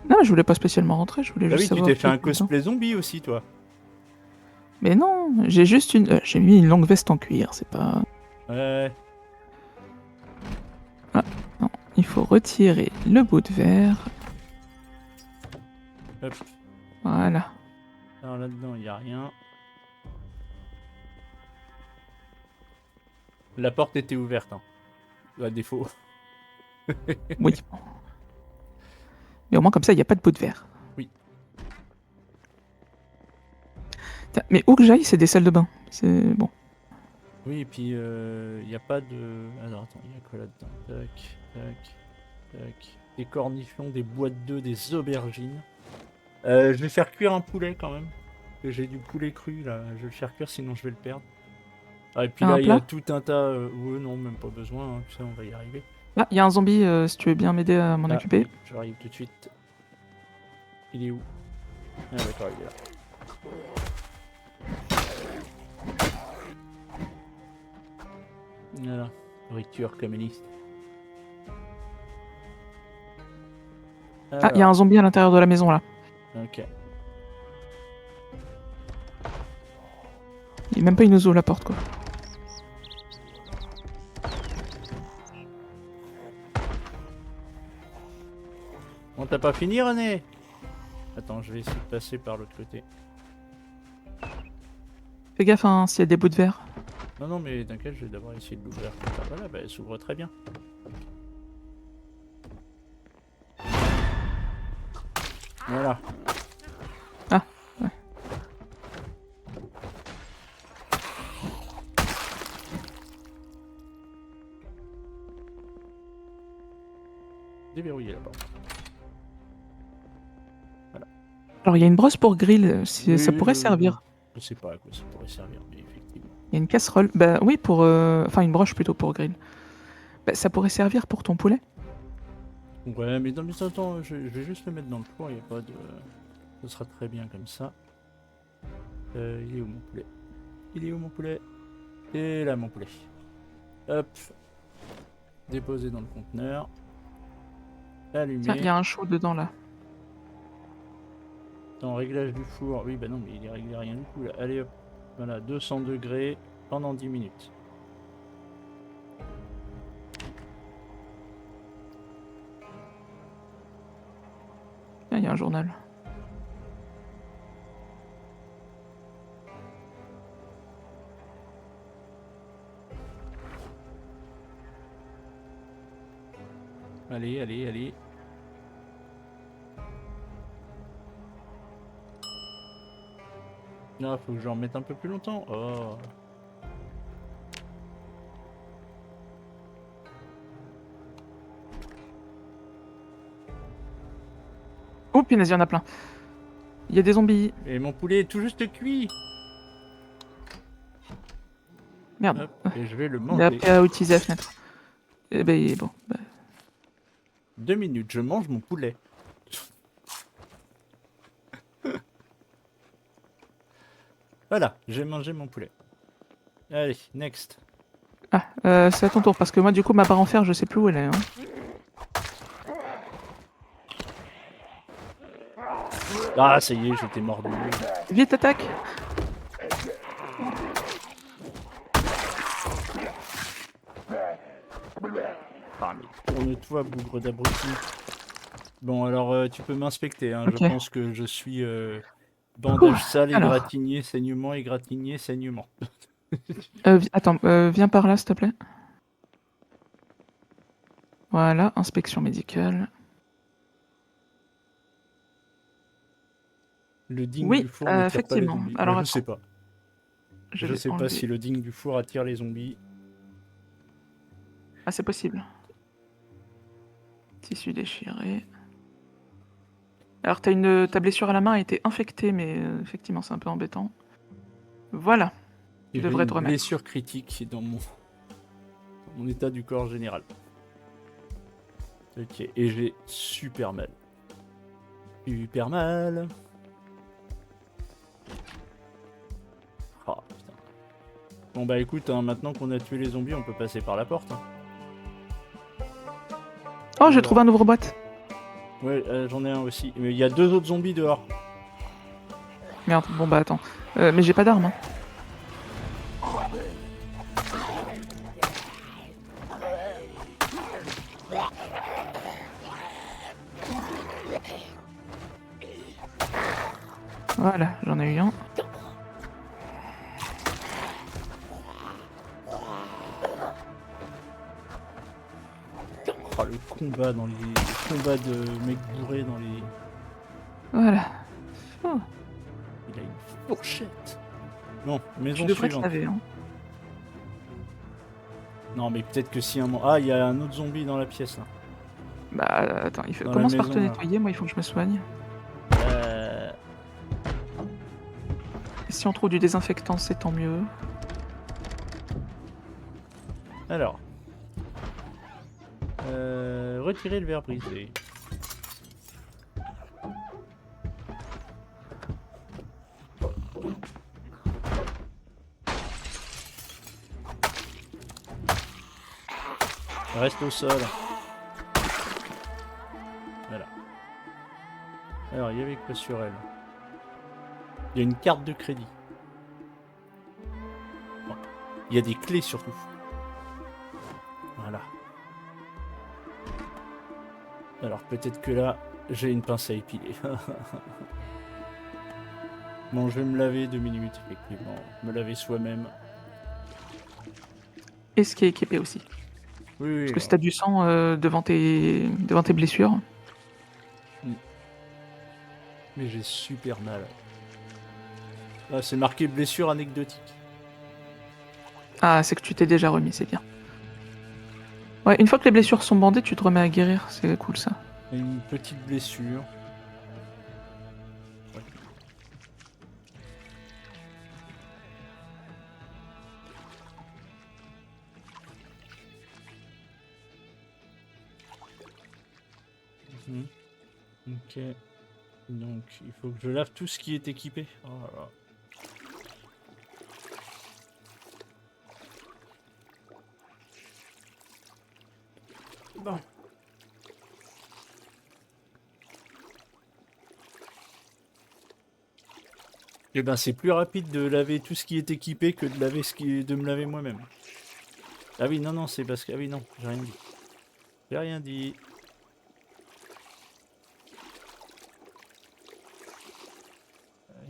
Non, je voulais pas spécialement rentrer, je voulais Bah juste oui, tu savoir t'es qui fait un était dedans. cosplay zombie aussi, toi. Mais non, j'ai juste une... j'ai mis une longue veste en cuir, c'est pas... Ouais. Ah, non, il faut retirer le bout de verre. Hop. Voilà. Alors là-dedans, il n'y a rien. La porte était ouverte, hein. À défaut. Oui. Mais au moins comme ça, il n'y a pas de bout de verre. Oui. Tiens, mais où que j'aille, c'est des salles de bain. C'est bon. Oui, et puis il n'y a pas de... Alors attends, il y a quoi là-dedans? Tac, tac, tac. Des cornichons, des boîtes d'œufs, des aubergines. Je vais faire cuire un poulet quand même. Parce que j'ai du poulet cru là. Je vais le faire cuire sinon je vais le perdre. Ah, et puis Un là, il y a plat. tout un tas... Ouais, non, même pas besoin. Hein, ça, on va y arriver. Ah, il y a un zombie, si tu veux bien m'aider à m'en Ah, occuper. oui, j'arrive tout de suite. Il est où? Ah d'accord, il est là. Voilà, nourriture communiste. Ah, il y a un zombie à l'intérieur de la maison là. Ok. Il même pas, il nous ouvre la porte quoi. Bon, t'as pas fini, René? Attends, je vais essayer de passer par l'autre côté. Fais gaffe hein, s'il y a des bouts de verre. Non, non, mais t'inquiète, je vais d'abord essayer de l'ouvrir. Ah, voilà, bah, elle s'ouvre très bien. Voilà. Ah, ouais. Déverrouiller la porte. Alors il y a une brosse pour grill, si ça Oui, pourrait servir. je sais pas à quoi ça pourrait servir, mais effectivement. Il y a une casserole. Bah oui, pour... Enfin, une broche plutôt pour grill. Bah, ça pourrait servir pour ton poulet. Ouais, mais non, mais attends, je vais juste le mettre dans le four, il n'y a pas de... Ce sera très bien comme ça. Il est où mon poulet? Il est où mon poulet? Et là mon poulet. Hop. Déposé dans le conteneur. Tiens, Allumé. il y a un chaud dedans là. Dans réglage du four. Oui, bah non, mais il est réglé rien du tout là. Allez hop. Voilà, 200 degrés pendant 10 minutes. Tiens, il y a un journal. Allez, allez, allez. Non, faut que j'en mette un peu plus longtemps. Oh. Oh punaise, il y en a plein. Il y a des zombies. Et mon poulet est tout juste cuit. Merde. Hop, et je vais le Il a manger. appris à utiliser la fenêtre. Eh ben bon. Bah, 2 minutes, je mange mon poulet. Voilà, j'ai mangé mon poulet. Allez, next. Ah, c'est à ton tour, parce que moi, du coup, ma barre en fer, je sais plus où elle est. Hein. Ah, ça y est, j'étais mordu. Vite, attaque! Ah, mais tourne-toi, bougre d'abruti. Bon, alors, tu peux m'inspecter, hein. Je Ok. pense que je suis bandage sale, Alors, égratigné, saignement, égratigné, saignement. attends, viens par là, s'il te plaît. Voilà, inspection médicale. Le digne Oui, du four n'attire pas les effectivement. zombies. Alors, Je sais attends, pas. je Je vais sais pas si enlever... le digne du four attire les zombies. Ah, c'est possible. Tissu déchiré. Alors, ta blessure à la main a été infectée, mais effectivement, c'est un peu embêtant. Voilà, tu J'ai devrais une te remettre. blessure critique dans mon état du corps général. Ok, et j'ai super mal. Super mal. Oh putain. Bon bah écoute, hein, maintenant qu'on a tué les zombies, on peut passer par la porte. Hein. Oh, j'ai Alors. trouvé un ouvre-boîte. Ouais, j'en ai un aussi. Mais il y a 2 autres zombies dehors. Merde, bon bah attends. Mais j'ai pas d'arme. Hein. Voilà, j'en ai eu un. Oh, le combat dans les combats de mecs bourrés dans les. Voilà. Oh, Il a une fourchette. Bon, tu maison devrais te suivante. laver. Hein. Non, mais peut-être que si un moment. Ah, il y a un autre zombie dans la pièce là. Bah attends, Dans la commence par te maison, là. nettoyer, moi il faut que je me soigne. Euh, Et si on trouve du désinfectant, c'est tant mieux. Alors. Retirer le verre brisé. Reste au sol. Voilà. Alors, il y avait quoi sur elle? Il y a une carte de crédit. Bon. Il y a des clés surtout. Voilà. Alors, peut-être que là, j'ai une pince à épiler. Bon, je vais me laver 2 minutes, effectivement. Me laver soi-même. Et ce qui est équipé aussi. Oui, oui. Parce que si t'as du sang devant tes blessures. Mais j'ai super mal. Ah, c'est marqué blessure anecdotique. Ah, c'est que tu t'es déjà remis, c'est bien. Ouais, une fois que les blessures sont bandées, tu te remets à guérir, c'est cool ça. Une petite blessure. Ouais. Mhm. Ok. Donc, il faut que je lave tout ce qui est équipé. Oh là là. Bon. Eh ben, c'est plus rapide de laver tout ce qui est équipé que de laver de me laver moi-même. Ah oui, non, non, c'est parce que... Ah oui, non, j'ai rien dit. J'ai rien dit.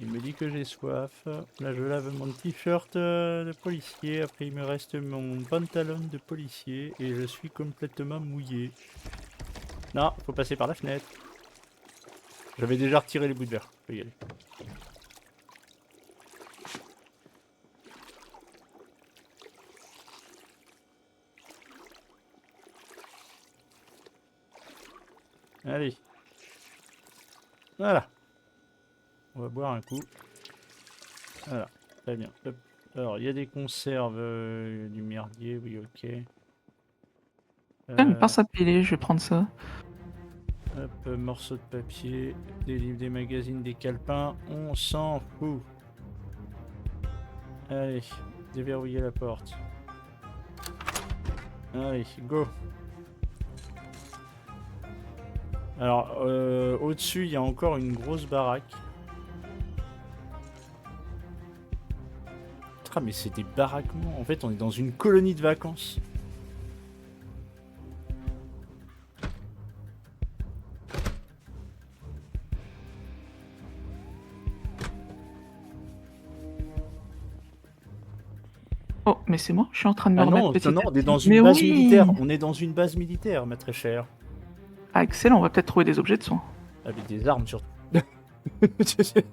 Il me dit que j'ai soif. Là, je lave mon t-shirt de policier. Après, il me reste mon pantalon de policier. Et je suis complètement mouillé. Non, faut passer par la fenêtre. J'avais déjà retiré les bouts de verre. Je peux y aller. Allez. Voilà. On va boire un coup. Voilà. Très bien. Hop. Alors, il y a des conserves, du merdier. Oui, ok. Ah, une pince à piler, je vais prendre ça. Hop, morceaux de papier, des livres, des magazines, des calepins, on s'en fout. Allez, déverrouiller la porte. Allez, go. Alors, au-dessus, il y a encore une grosse baraque. Ah, mais c'est des baraquements. En fait, on est dans une colonie de vacances. Oh, mais c'est moi, je suis en train de me Ah remettre non, petit à non, on est petit. dans une Mais base oui. militaire. On est dans une base militaire, ma très chère. Ah, excellent, on va peut-être trouver des objets de soin. Avec des armes surtout. Je vais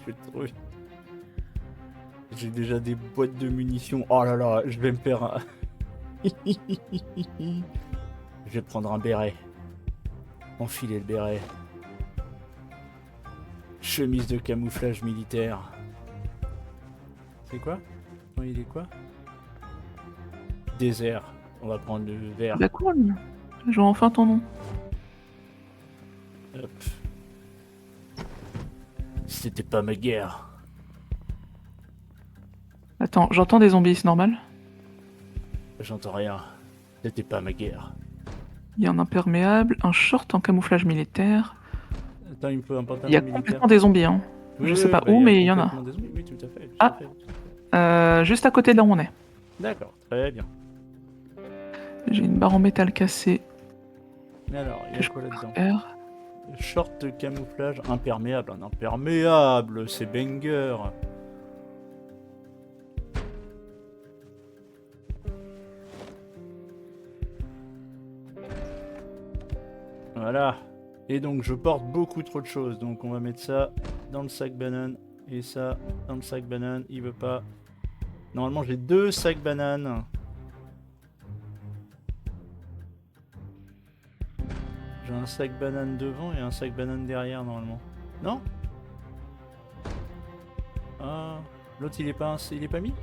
le trouver. J'ai déjà des boîtes de munitions. Oh là là, je vais me faire un... Je vais prendre un béret. Enfiler le béret. Chemise de camouflage militaire. C'est quoi? Non, il est quoi? Désert. On va prendre le vert. Bah cool, je vois enfin ton nom. Hop. C'était pas ma guerre. Attends, j'entends des zombies, c'est normal? J'entends rien. C'était pas ma guerre. Il y a un imperméable, un short en camouflage militaire. Attends, il me faut un Il y pantalon a militaire. complètement des zombies, hein. Je sais pas où, mais il y en a. complètement des zombies. Oui, tout à fait. Ah. Juste à côté de là où on est. D'accord, très bien. J'ai une barre en métal cassée. Alors, il y Que a je quoi peux là-dedans? faire. Short de camouflage imperméable. Un imperméable, c'est banger. Voilà. Et donc je porte beaucoup trop de choses. Donc on va mettre ça dans le sac banane. Et ça dans le sac banane. Il veut pas. Normalement j'ai 2 sacs bananes. J'ai un sac banane devant et un sac banane derrière normalement. Non? Ah, l'autre il est pas mis?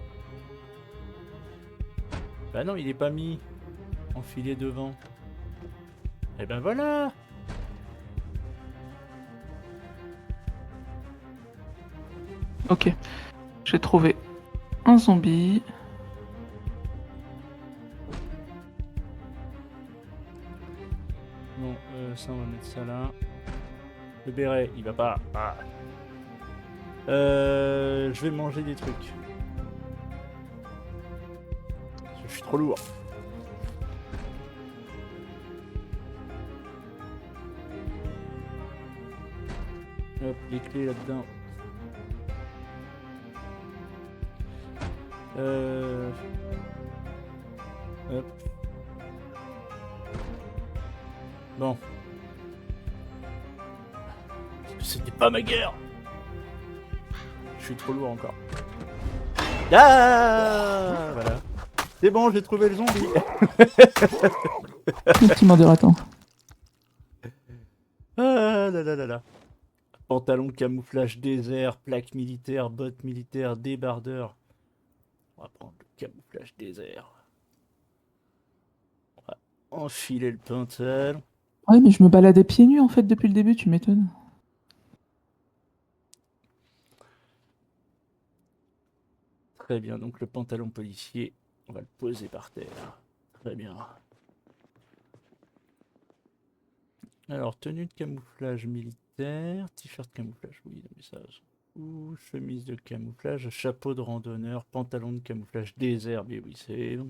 Bah non, il est pas mis. Enfilé devant. Et ben voilà. Ok. J'ai trouvé un zombie. Bon, ça on va mettre ça là. Le béret, il va pas. Ah. Je vais manger des trucs. Parce que je suis trop lourd. Hop, les clés là-dedans. Hop. Bon. C'était pas ma guerre. Je suis trop lourd encore. Ah, voilà. C'est bon, j'ai trouvé le zombie. Le petit mordeur, attends. Ah là là là là. Pantalon camouflage désert, plaque militaire, bottes militaires, débardeur. On va prendre le camouflage désert. On va enfiler le pantalon. Ouais, mais je me baladais pieds nus en fait depuis le début, tu m'étonnes. Très bien, donc le pantalon policier, on va le poser par terre. Très bien. Alors, tenue de camouflage militaire, t-shirt camouflage, oui, mais ça... Ou chemise de camouflage, chapeau de randonneur, pantalon de camouflage désert, mais oui, c'est long.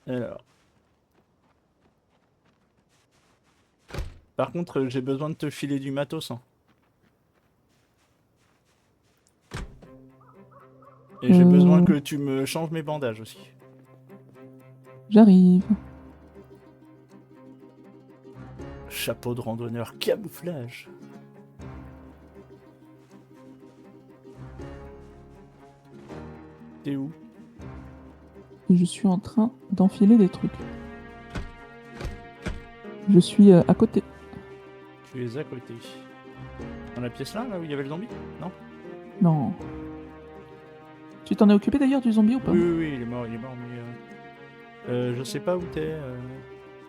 Alors. Par contre, j'ai besoin de te filer du matos. Hein. Et j'ai besoin que tu me changes mes bandages aussi. J'arrive. Chapeau de randonneur camouflage. T'es où? Je suis en train d'enfiler des trucs. Je suis à côté. Tu es à côté. Dans la pièce là où il y avait le zombie? Non? Non. Tu t'en es occupé d'ailleurs du zombie ou pas? Oui, il est mort, mais... je sais pas où t'es.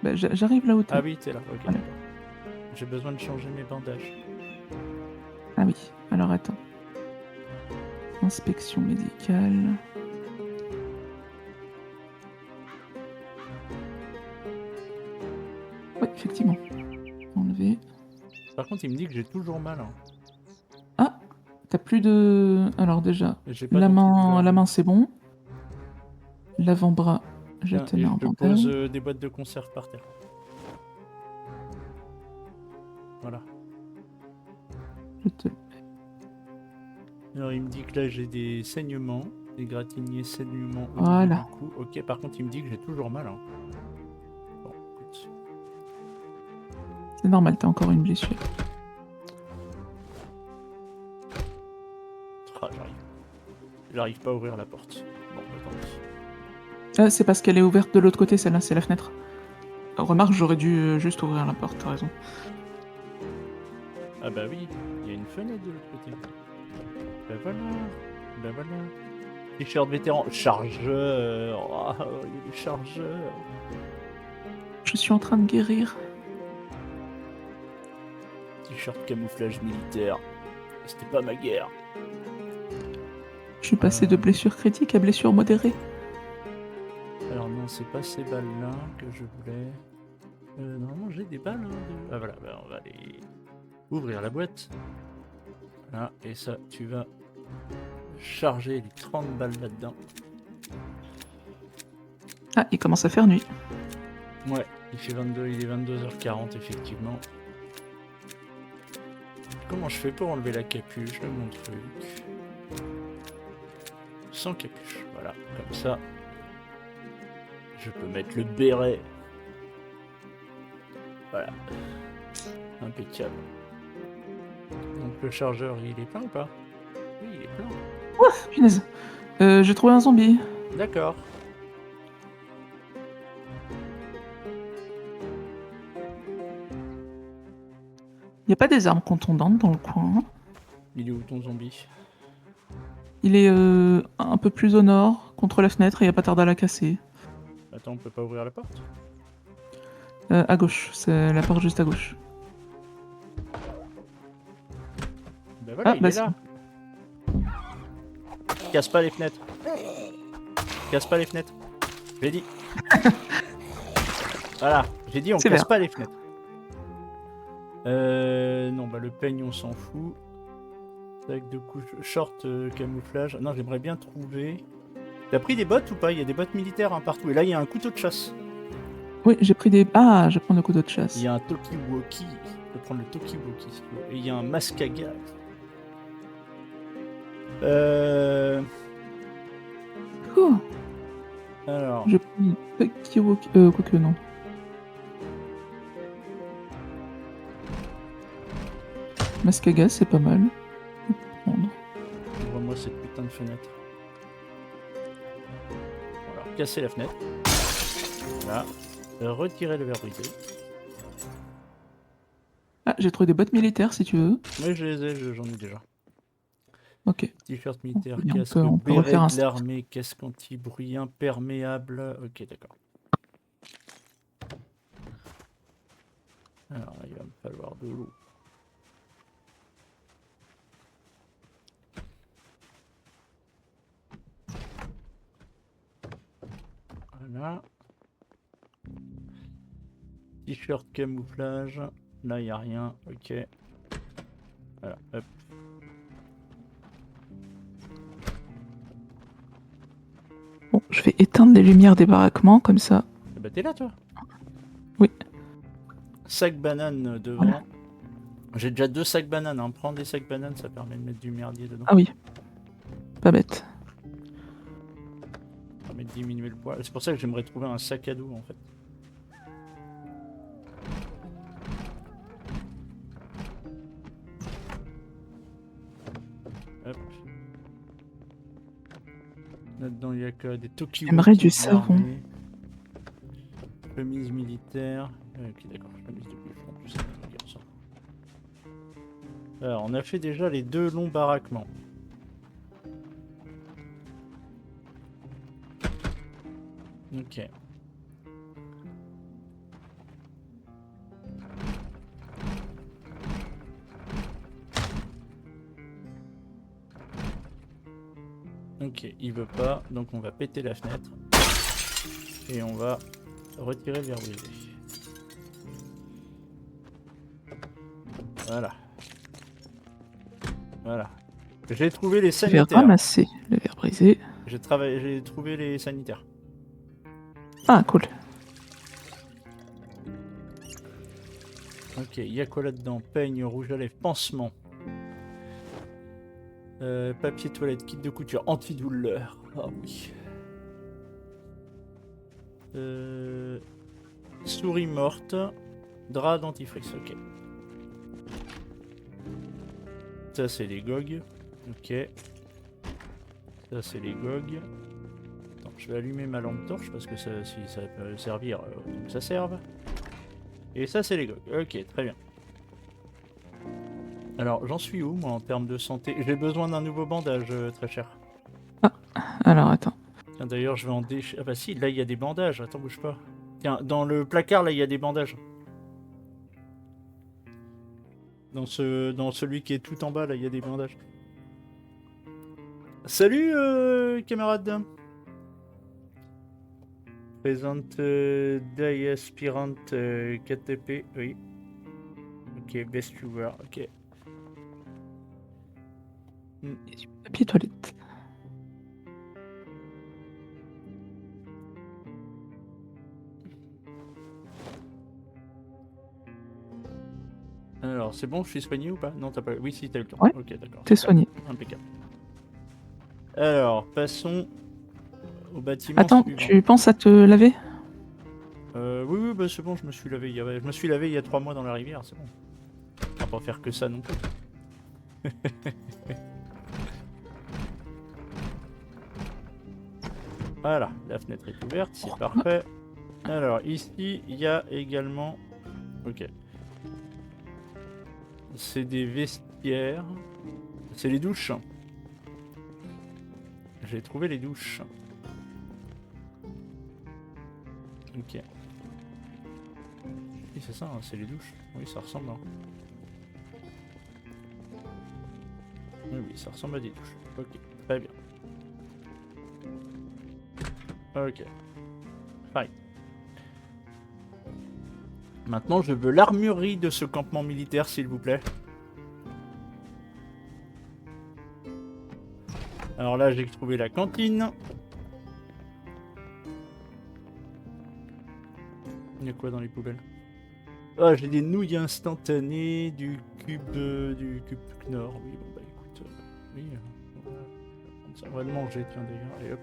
Bah, j'arrive là où t'es. Ah oui, t'es là, ok. Voilà. D'accord. J'ai besoin de changer mes bandages. Ah oui, alors attends. Inspection médicale. Oui, effectivement. Enlever. Par contre, il me dit que j'ai toujours mal. Hein. Ah, t'as plus de... Alors déjà, Et j'ai pas d'antidouleur. la main c'est bon. L'avant-bras, je Tiens, te et mets je en te pose bandage. des boîtes de conserve par terre. Voilà. Je te... Alors, il me dit que là, j'ai des saignements. Des gratignés saignements au niveau Voilà. du cou. Ok, par contre, il me dit que j'ai toujours mal. Hein. Bon, écoute. C'est normal, t'as encore une blessure. Ah, j'arrive. J'arrive pas à ouvrir la porte. Bon, bah, tant pis. C'est parce qu'elle est ouverte de l'autre côté, celle-là, c'est la fenêtre. Remarque, j'aurais dû juste ouvrir la porte, t'as raison. Ah bah oui, il y a une fenêtre de l'autre côté. Bah voilà. Bah voilà. T-shirt vétéran. Chargeur. Oh, il y a des chargeurs. Je suis en train de guérir. T-shirt camouflage militaire. C'était pas ma guerre. Je suis passé de blessure critique à blessure modérée. Alors non, c'est pas ces balles-là que je voulais. Normalement, j'ai des balles. Hein, Ah voilà, bah, on va aller ouvrir la boîte. Voilà, et ça, tu vas charger les 30 balles là-dedans. Ah, il commence à faire nuit. Ouais, il est 22h40 effectivement. Comment je fais pour enlever la capuche de mon truc? Sans capuche, voilà, comme ça. Je peux mettre le béret. Voilà. Impeccable. Donc le chargeur, il est plein ou pas? Oui, il est plein. Ouf, punaise. J'ai trouvé un zombie. D'accord. Il n'y a pas des armes contondantes dans le coin. Il est où ton zombie? Il est un peu plus au nord, contre la fenêtre, et il n'y a pas tard à la casser. Attends, on peut pas ouvrir la porte? À gauche, c'est la porte juste à gauche. Ben voilà, Ah, il bah est si. là. Casse pas les fenêtres. Casse pas les fenêtres. J'ai dit. Voilà, j'ai dit on C'est casse vert. pas les fenêtres. Non, bah le peigne on s'en fout. Sac de couche, short camouflage. Non, j'aimerais bien trouver. T'as pris des bottes ou pas? Il y a des bottes militaires hein, partout. Et là, il y a un couteau de chasse. Oui, j'ai pris des... Ah, je prends le couteau de Il chasse. y a un Tokiwoki. Je peux prendre le Tokiwoki si tu veux. Et il y a un masque à gaz. Oh, Alors, j'ai pris Kiwoki... quoique non. Masque à gaz, c'est pas mal. Je peux prendre. ouvre-moi cette putain de fenêtre. Voilà, casser la fenêtre. Voilà. Retirer le verre brisé. Ah, j'ai trouvé des bottes militaires si tu veux. Mais je les ai, j'en ai déjà. Ok. T-shirt On militaire, peut, casque, on peut béret refaire un de l'armée, casque anti-bruit imperméable. Ok, d'accord. Alors, il va me falloir de l'eau. Voilà. T-shirt camouflage. Là, il n'y a rien. Ok. Voilà, hop. Bon, je vais éteindre les lumières des baraquements, comme ça. Eh bah, t'es là, toi? Oui. Sac banane devant. Voilà. J'ai déjà 2 sacs bananes. Hein. Prends des sacs bananes, ça permet de mettre du merdier dedans. Ah oui. Pas bête. Ça permet de diminuer le poids. C'est pour ça que j'aimerais trouver un sac à dos, en fait. Hop. Là-dedans, il y a que des Tokiwoki. J'aimerais du savon. Chemise militaire. Ok, d'accord. Chemise de bûcheron. Tout ça. Ok, ça. Alors, on a fait déjà les 2 longs baraquements. Ok. Ok, il veut pas, donc on va péter la fenêtre. Et on va retirer le verre brisé. Voilà. Voilà. J'ai trouvé les Je vais sanitaires. ramasser le verre brisé. J'ai trouvé les sanitaires. Ah, cool. Ok, il y a quoi là-dedans? Peigne, rouge à lèvres, pansement. Papier toilette, kit de couture, antidouleur. Ah oui. Souris morte, drap dentifrice, ok. Ça c'est les GOG. Ok. Ça c'est les GOG. Attends, je vais allumer ma lampe torche parce que ça, si ça peut servir, que ça serve. Et ça c'est les GOG. Ok, très bien. Alors, j'en suis où moi en termes de santé? J'ai besoin d'un nouveau bandage, très cher. Alors, attends. Tiens, d'ailleurs, je vais en déchirer. Ah bah si, là il y a des bandages. Attends, bouge pas. Tiens, dans le placard là, il y a des bandages. Dans celui qui est tout en bas là, il y a des bandages. Salut, camarade. Présente die aspirante KTP, oui. Ok, best viewer, ok. Et du papier toilette. Alors, c'est bon, je suis soigné ou pas? Non, t'as pas. Oui, si, t'as eu le temps. Ouais, Ok, d'accord. t'es soigné. Impeccable. Alors, passons au bâtiment Attends, suivant. tu penses à te laver? Oui, oui, bah c'est bon, je me suis lavé. Je me suis lavé il y a 3 mois dans la rivière, c'est bon. On va pas faire que ça non plus. Voilà, la fenêtre est ouverte, c'est parfait. Alors, ici, il y a également... Ok. C'est des vestiaires. C'est les douches. J'ai trouvé les douches. Ok. Oui, c'est ça, hein, c'est les douches. Oui, ça ressemble. Hein. Oui, oui, ça ressemble à des douches. Ok, très bien. Ok. Fine. Maintenant, je veux l'armurerie de ce campement militaire, s'il vous plaît. Alors là, j'ai trouvé la cantine. Il y a quoi dans les poubelles? Ah, j'ai des nouilles instantanées, du cube Knorr. Oui, bon bah écoute, oui, on va le manger, tiens d'ailleurs. Allez hop.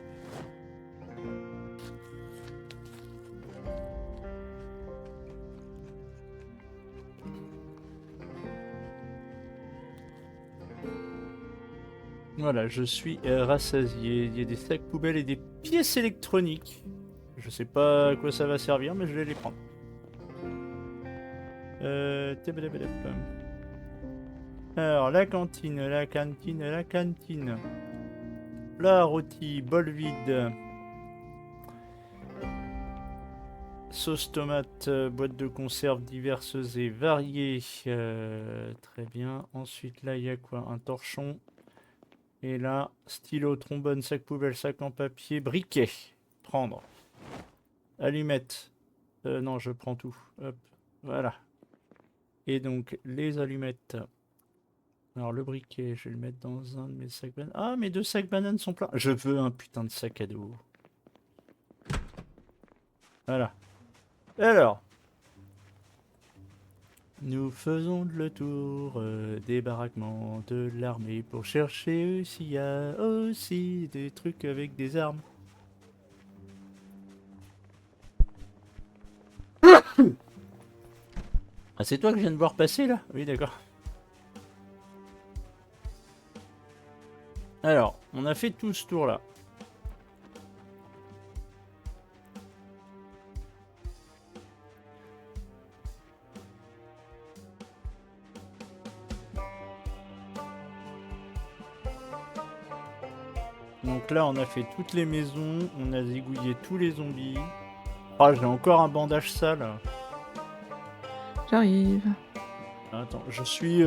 Voilà, je suis rassasié. Il y a des sacs poubelles et des pièces électroniques. Je sais pas à quoi ça va servir, mais je vais les prendre. Tébédébédép. Alors, la cantine, la cantine, la cantine. Plat, rôti, bol vide. Sauce tomate, boîte de conserve diverses et variées. Très bien. Ensuite, là, il y a quoi? Un torchon. Et là, stylo, trombone, sac poubelle, sac en papier, briquet. Prendre. Allumettes. Non, je prends tout. Hop. Voilà. Et donc, les allumettes. Alors, le briquet, je vais le mettre dans un de mes sacs bananes. Ah, mes 2 sacs bananes sont pleins. Je veux un putain de sac à dos. Voilà. Alors. Nous faisons le tour des baraquements de l'armée pour chercher s'il y a aussi des trucs avec des armes. Ah, c'est toi que je viens de voir passer là? Oui, d'accord. Alors, on a fait tout ce tour là. Donc là, on a fait toutes les maisons, on a zigouillé tous les zombies. Ah, j'ai encore un bandage sale. J'arrive. Attends, je suis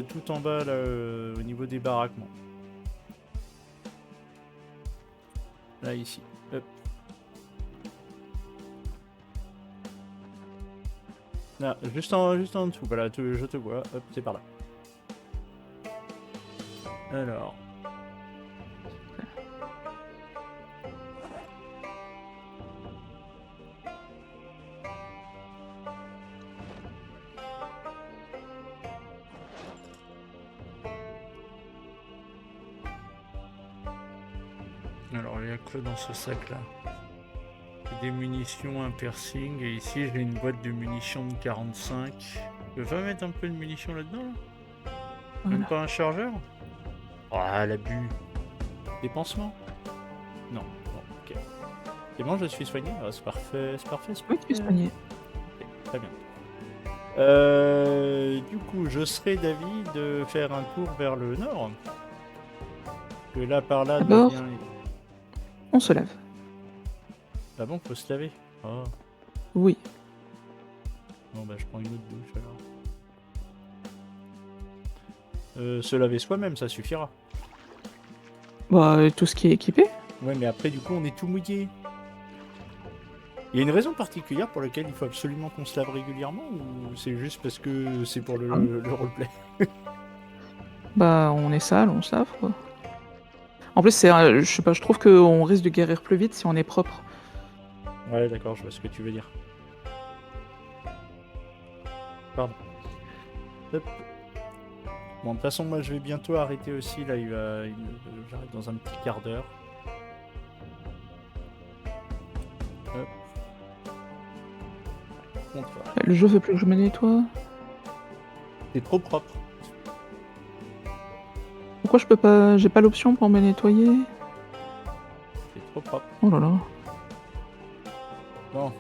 tout en bas là, au niveau des baraquements. Là, ici. Hop. Là, juste en dessous. Voilà, je te vois. Hop, c'est par là. Alors. Alors, il y a quoi dans ce sac-là? Des munitions, un piercing, et ici j'ai une boîte de munitions de 45. Tu veux pas mettre un peu de munitions là-dedans là? Même Voilà. pas un chargeur? Ah, l'abus. Des pansements? Non, bon, ok. C'est bon, je suis soigné? Ah, c'est parfait, c'est parfait, c'est Oui, tu es parfait. soigné. Ok, très bien. Du coup, je serais d'avis de faire un tour vers le nord. Que là, par là, D'abord, devient... on se lave. Ah bon, faut se laver? Oh, Oui. bon bah je prends une autre douche alors. Se laver soi-même, ça suffira. Bah, tout ce qui est équipé. Ouais, mais après, du coup, on est tout mouillé. Il y a une raison particulière pour laquelle il faut absolument qu'on se lave régulièrement ou c'est juste parce que c'est pour Hein. le roleplay? Bah, on est sale, on se lave, quoi. En plus, je sais pas, je trouve qu'on risque de guérir plus vite si on est propre. Ouais, d'accord, je vois ce que tu veux dire. Pardon. Hop. Bon, de toute façon, moi, je vais bientôt arrêter aussi. Là, j'arrête dans un petit quart d'heure. Hop. Comptoir. Le jeu veut plus que je me nettoie. C'est trop propre. Pourquoi je peux pas... J'ai pas l'option pour me nettoyer? C'est trop propre. Oh là là. Bon.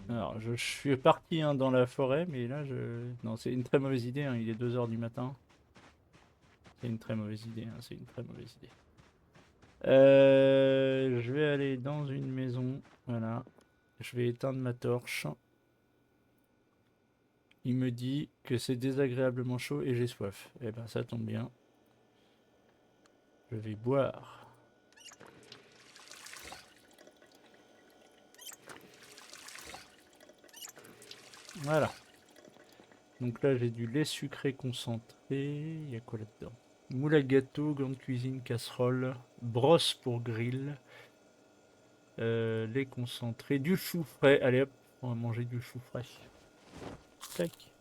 Alors, je suis parti hein, dans la forêt, mais là, non, c'est une très mauvaise idée. Hein, il est 2 h du matin. C'est une très mauvaise idée. Hein, c'est une très mauvaise idée. Je vais aller dans une maison. Voilà. Je vais éteindre ma torche. Il me dit que c'est désagréablement chaud et j'ai soif. Eh ben, ça tombe bien. Je vais boire. Voilà. Donc là, j'ai du lait sucré concentré. Il y a quoi là-dedans? Moule à gâteau, grande cuisine, casserole, brosse pour grill, lait concentré, du chou frais. Allez hop, on va manger du chou frais. Tac.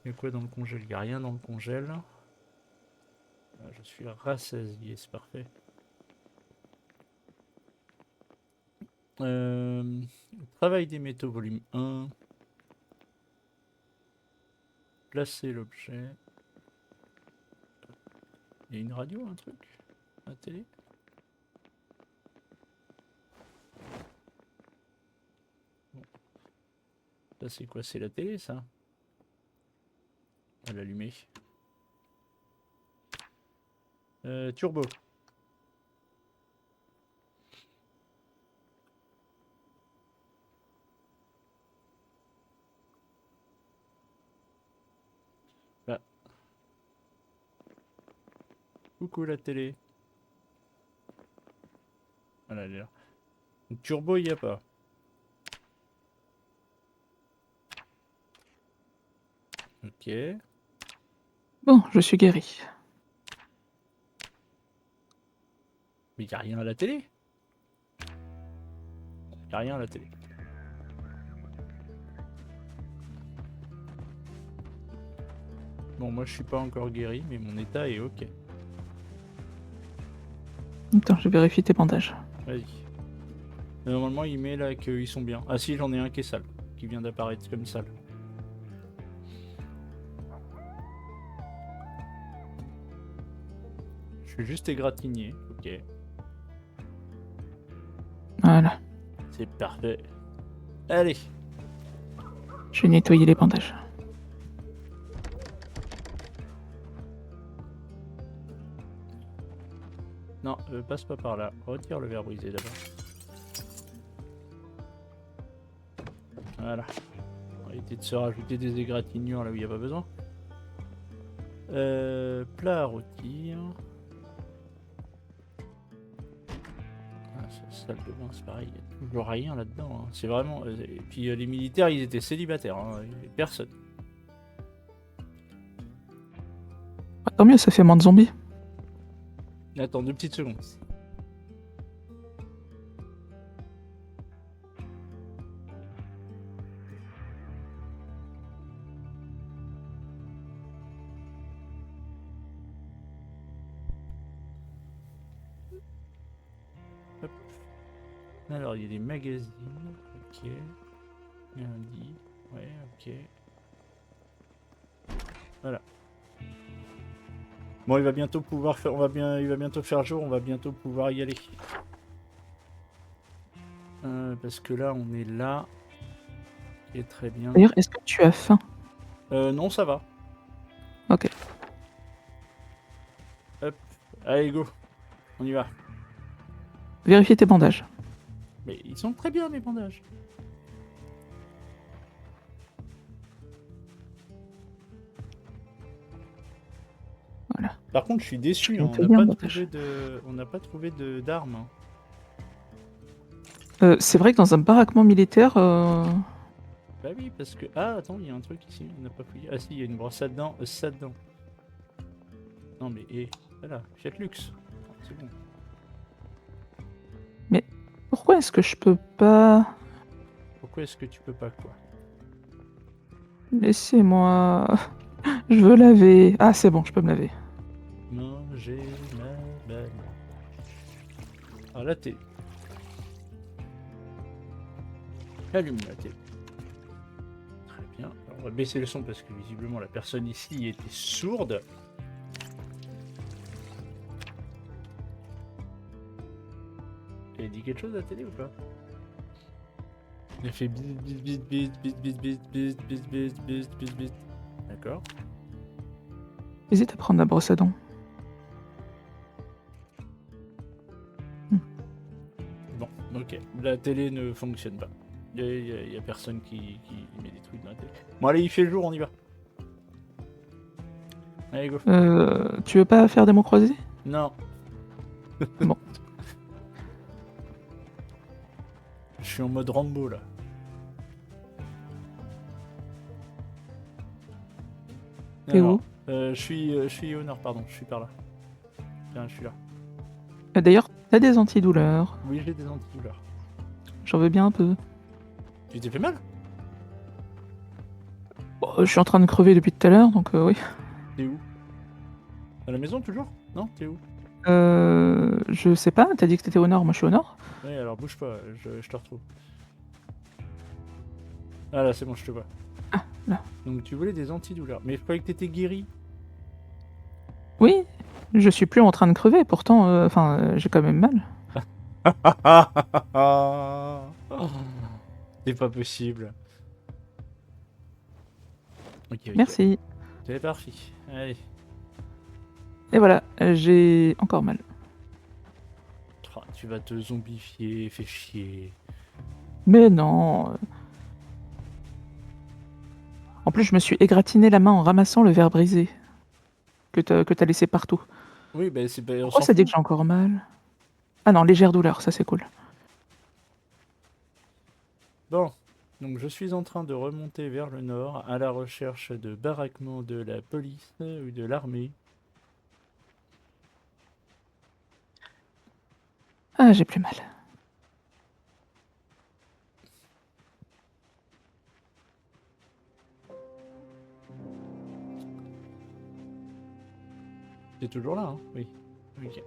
Il y a quoi dans le congèle? Il n'y a rien dans le congèle. Ah, je suis rassasié, c'est parfait. Travail des métaux, volume 1. Placer l'objet. Il y a une radio, un truc? La télé? Bon. Ça, c'est quoi? C'est la télé, ça? À l'allumer. Turbo. Là. Coucou la télé. Voilà, elle est là. Donc, turbo, il n'y a pas. Ok. Bon, je suis guéri. Mais il n'y a rien à la télé. Il n'y a rien à la télé. Bon, moi je suis pas encore guéri, mais mon état est ok. Attends, je vérifie tes bandages. Vas-y. Normalement, il met là qu'ils sont bien. Ah si, j'en ai un qui est sale. Qui vient d'apparaître comme sale. Je suis juste égratigné. Ok. Voilà. C'est parfait. Allez. Je vais nettoyer les bandages. Non, passe pas par là. Retire le verre brisé d'abord. Voilà. On va éviter de se rajouter des égratignures là où il n'y a pas besoin. Plat à rôtir. salle de bain, c'est pareil, il y a toujours rien là-dedans. Hein. C'est vraiment. Et puis les militaires, ils étaient célibataires, hein. Il y avait personne. Bah, tant mieux, ça fait moins de zombies. Attends, 2 petites secondes. Hop. Alors, il y a des magazines. Ok. Il y a un lit. Ouais, ok. Voilà. Bon, il va bientôt pouvoir faire. Il va bientôt faire jour. On va bientôt pouvoir y aller. Parce que là, on est là. Et très bien. D'ailleurs, est-ce que tu as faim? Non, ça va. Ok. Hop. Allez, go. On y va. Vérifier tes bandages. Mais ils sont très bien, mes bandages. Voilà. Par contre, je suis déçu. Je Hein, fais bien le bandage. on n'a pas trouvé d'armes. Hein. C'est vrai que dans un baraquement militaire, Bah oui, parce que... Ah, attends, il y a un truc ici. On n'a pas fouillé. Ah si, il y a une brosse à dents. Ça dedans. Non, mais... voilà. Fiat Lux. C'est bon. pourquoi est-ce que je peux pas... Pourquoi est-ce que tu peux pas, quoi? Laissez-moi... Je veux laver. Ah, c'est bon, je peux me laver. Manger ma banane. Ah, là, t'es... Allume la télé. Très bien. Alors, on va baisser le son parce que visiblement la personne ici était sourde. Elle a dit quelque chose à la télé ou pas? Elle fait bis bis bis bis bis bis bis bis bis bis bis bis bis. D'accord. Hésite à prendre la brosse à dents. Bon, ok. La télé ne fonctionne pas. Il y a personne qui met des trucs dans la télé. Bon, allez, il fait le jour, on y va. Allez, go. Tu veux pas faire des mots croisés? Non. Bon. Je suis en mode Rambo là. T'es Alors, où? je suis au nord, pardon, je suis par là. Tiens, je suis là. D'ailleurs, t'as des antidouleurs. Oui, j'ai des antidouleurs. J'en veux bien un peu. Tu t'es fait mal? Bon, je suis en train de crever depuis tout à l'heure, donc oui. T'es où? À la maison toujours? Non, t'es où? Je sais pas, t'as dit que t'étais au nord, moi je suis au nord. Oui, alors bouge pas, je te retrouve. Ah là, c'est bon, je te vois. Ah, là. Donc tu voulais des antidouleurs. Mais je croyais que t'étais guéri. Oui, je suis plus en train de crever, pourtant, j'ai quand même mal. C'est pas possible. Ok, ok. Merci. C'est parti. Allez. Et voilà, j'ai encore mal. Tu vas te zombifier, fais chier. Mais non. En plus, je me suis égratigné la main en ramassant le verre brisé que t'as laissé partout. Oui, bah c'est pas. On Pourquoi s'en ça dit fout. que j'ai encore mal? Ah non, légère douleur, ça c'est cool. Bon, donc je suis en train de remonter vers le nord à la recherche de baraquements de la police ou de l'armée. Ah, j'ai plus mal. C'est toujours là, hein? Oui. Ok.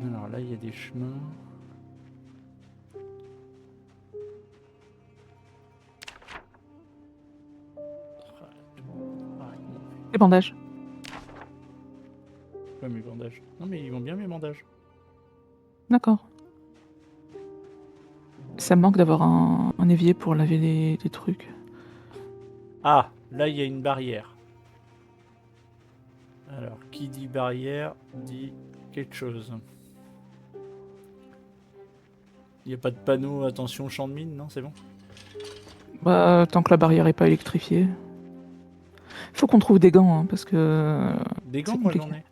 Alors là, il y a des chemins. Les bandages. Ouais, mes bandages. Non, mais ils vont bien, mes bandages. D'accord. Ça me manque d'avoir un évier pour laver les trucs. Ah, là, il y a une barrière. Alors, qui dit barrière, dit quelque chose. Il n'y a pas de panneau, attention, champ de mine, non? C'est bon? Bah, tant que la barrière est pas électrifiée. Faut qu'on trouve des gants, hein, parce que Des gants, c'est moi, compliqué. j'en ai.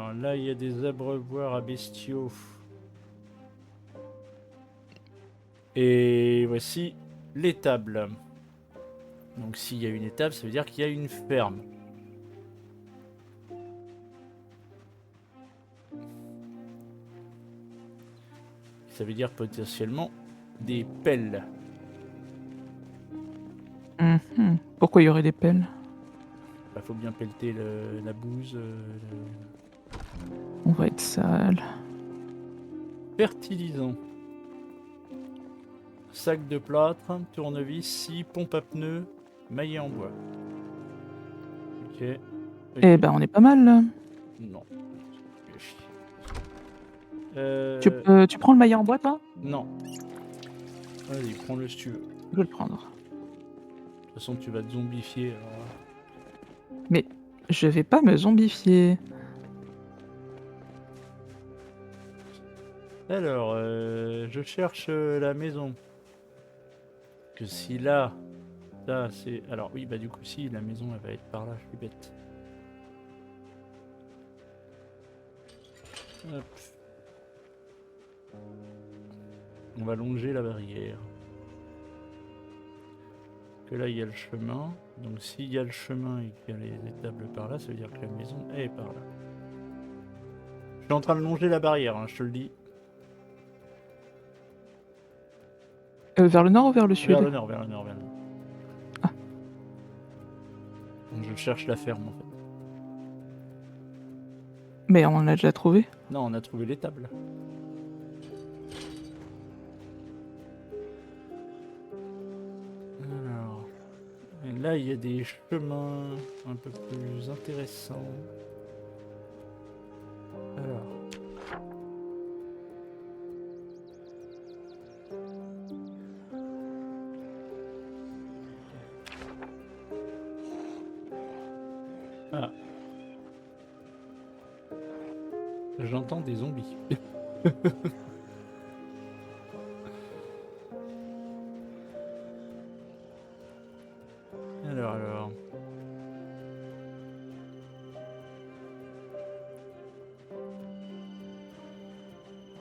Alors là, il y a des abreuvoirs à bestiaux. Et voici l'étable. Donc s'il y a une étable, ça veut dire qu'il y a une ferme. Ça veut dire potentiellement des pelles. Pourquoi il y aurait des pelles? Bah, faut bien pelleter la bouse. On va être sale. Fertilisant. Sac de plâtre, tournevis, scie, pompe à pneus, maillet en bois. Ok. Eh ben, on est pas mal là. Non. Tu prends le maillet en bois, toi? Non. Vas-y, prends-le si tu veux. Je vais le prendre. De toute façon, tu vas te zombifier. Alors... Mais je vais pas me zombifier. Alors, je cherche la maison. Que si là, ça c'est... Alors oui, bah du coup si, la maison elle va être par là, je suis bête. Hop. On va longer la barrière. Que là il y a le chemin. Donc s'il y a le chemin et qu'il y a les étables par là, ça veut dire que la maison est par là. Je suis en train de longer la barrière, hein, je te le dis. Vers le nord ou vers le sud? Vers le nord, vers le nord, vers le nord. Ah. Je cherche la ferme en fait. Mais on l'a déjà trouvé. Non, on a trouvé l'étable. Alors, et là il y a des chemins un peu plus intéressants. Alors. Ah. J'entends des zombies. Alors.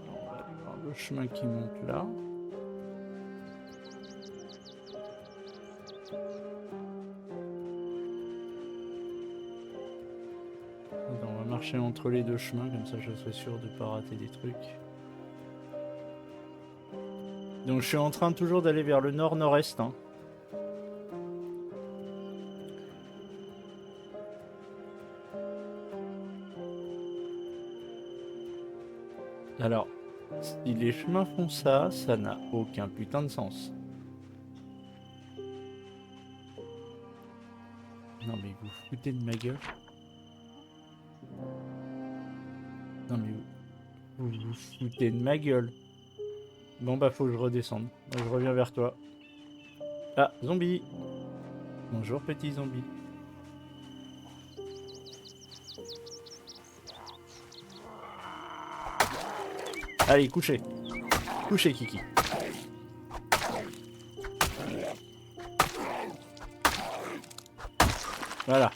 On va aller voir le chemin qui monte là. Attends, on va marcher entre les deux chemins, comme ça je serai sûr de ne pas rater des trucs. Donc je suis en train toujours d'aller vers le nord-nord-est. Hein. Alors, si les chemins font ça, ça n'a aucun putain de sens. Non mais vous foutez de ma gueule. Non mais vous vous foutez de ma gueule. Bon bah faut que je redescende. Moi, je reviens vers toi. Ah, zombie. Bonjour petit zombie. Allez, couchez. Couchez Kiki. Voilà.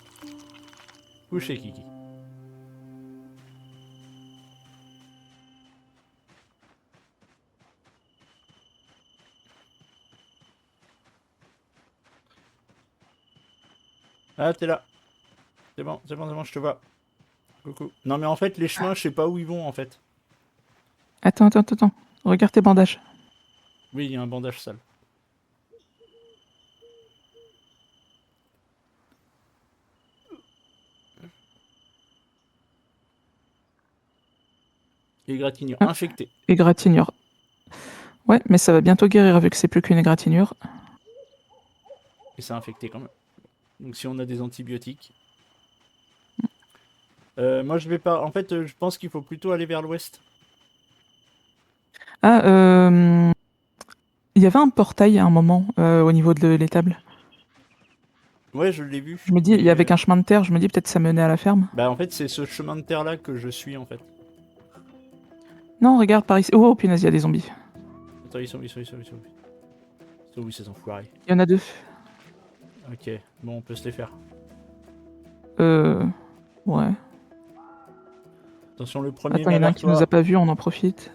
Couchez Kiki. Ah, t'es là. C'est bon, je te vois. Coucou. Non mais en fait, les chemins, je sais pas où ils vont en fait. Attends. Regarde tes bandages. Oui, il y a un bandage sale. Égratignure. Ah. Infecté. Égratignure. Ouais, mais ça va bientôt guérir vu que c'est plus qu'une égratignure. Et c'est infecté quand même. Donc si on a des antibiotiques. Moi je vais pas. En fait, je pense qu'il faut plutôt aller vers l'ouest. Ah, il y avait un portail à un moment au niveau de l'étable. Ouais, je l'ai vu. Je me dis, il y avait qu'un chemin de terre, je me dis peut-être ça menait à la ferme. Bah en fait, c'est ce chemin de terre là que je suis en fait. Non, regarde par ici. Oh, punaise, il y a des zombies. Attends, ils sont où ces enfoirés? Il y en a deux. Ok, bon, on peut se les faire. Ouais. Attention, le premier Attends, il y en a un qui nous a pas vus, on en profite.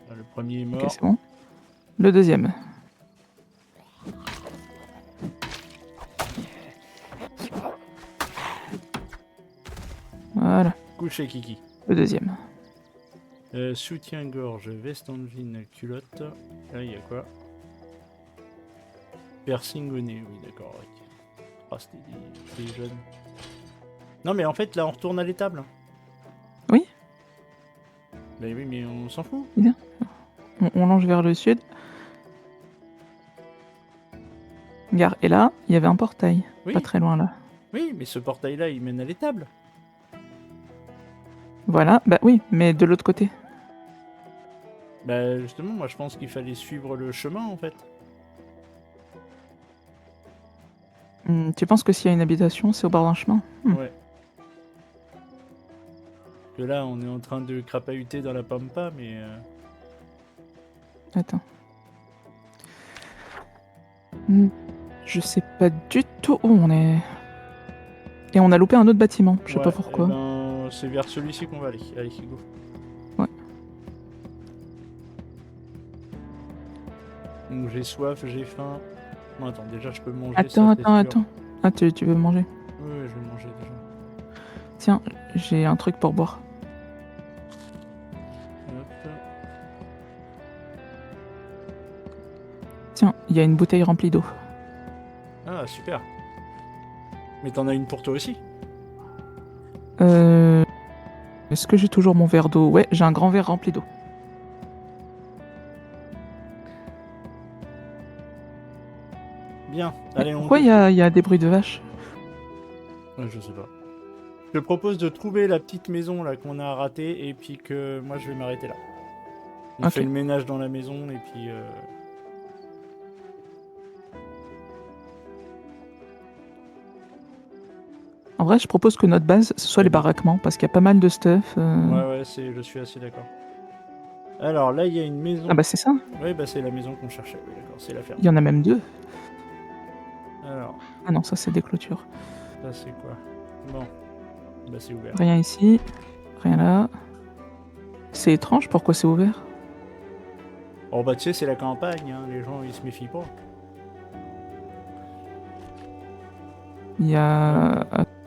Le premier est mort. Ok, c'est bon. Le deuxième. Voilà. Couché, Kiki. Le deuxième. Soutien-gorge, veste en jean, culotte. Là, il y a quoi? Piercing au nez, oui, d'accord. Ok. Ah, c'était des jeunes. Non, mais en fait, là, on retourne à l'étable. Oui. Bah oui, mais on s'en fout. On longe vers le sud. Regarde, et là, il y avait un portail. Oui. Pas très loin, là. Oui, mais ce portail-là, il mène à l'étable. Voilà, bah oui, mais de l'autre côté. Bah justement, moi je pense qu'il fallait suivre le chemin en fait. Tu penses que s'il y a une habitation, c'est au bord d'un chemin? Ouais. Que là, on est en train de crapahuter dans la pampa, mais... Attends. Je sais pas du tout où on est. Et on a loupé un autre bâtiment, je sais ouais, pas pourquoi. eh ben, c'est vers celui-ci qu'on va aller. Allez, go. Ouais. Donc j'ai soif, j'ai faim. Non, attends, déjà je peux manger. Attends, ça, attends. Ah, tu veux manger? Oui, je vais manger déjà. Tiens, j'ai un truc pour boire. Hop. Tiens, il y a une bouteille remplie d'eau. Ah, super. Mais t'en as une pour toi aussi? Est-ce que j'ai toujours mon verre d'eau? Ouais, j'ai un grand verre rempli d'eau. Bien, allez, on... Pourquoi il y a des bruits de vaches? Je sais pas. Je te propose de trouver la petite maison là qu'on a ratée et puis que moi je vais m'arrêter là. On fait le ménage dans la maison et puis... En vrai, je propose que notre base, ce soit les baraquements, parce qu'il y a pas mal de stuff. Ouais, je suis assez d'accord. Alors là, il y a une maison. Ah bah c'est ça. Ouais, bah c'est la maison qu'on cherchait. Oui, d'accord, c'est la ferme. Il y en a même deux. Alors. Ah non, ça c'est des clôtures. Ça c'est quoi? Bon. Bah c'est ouvert. Rien ici, rien là. C'est étrange, pourquoi c'est ouvert? Oh bah tu sais, c'est la campagne, hein. Les gens ils se méfient pas. Il y a...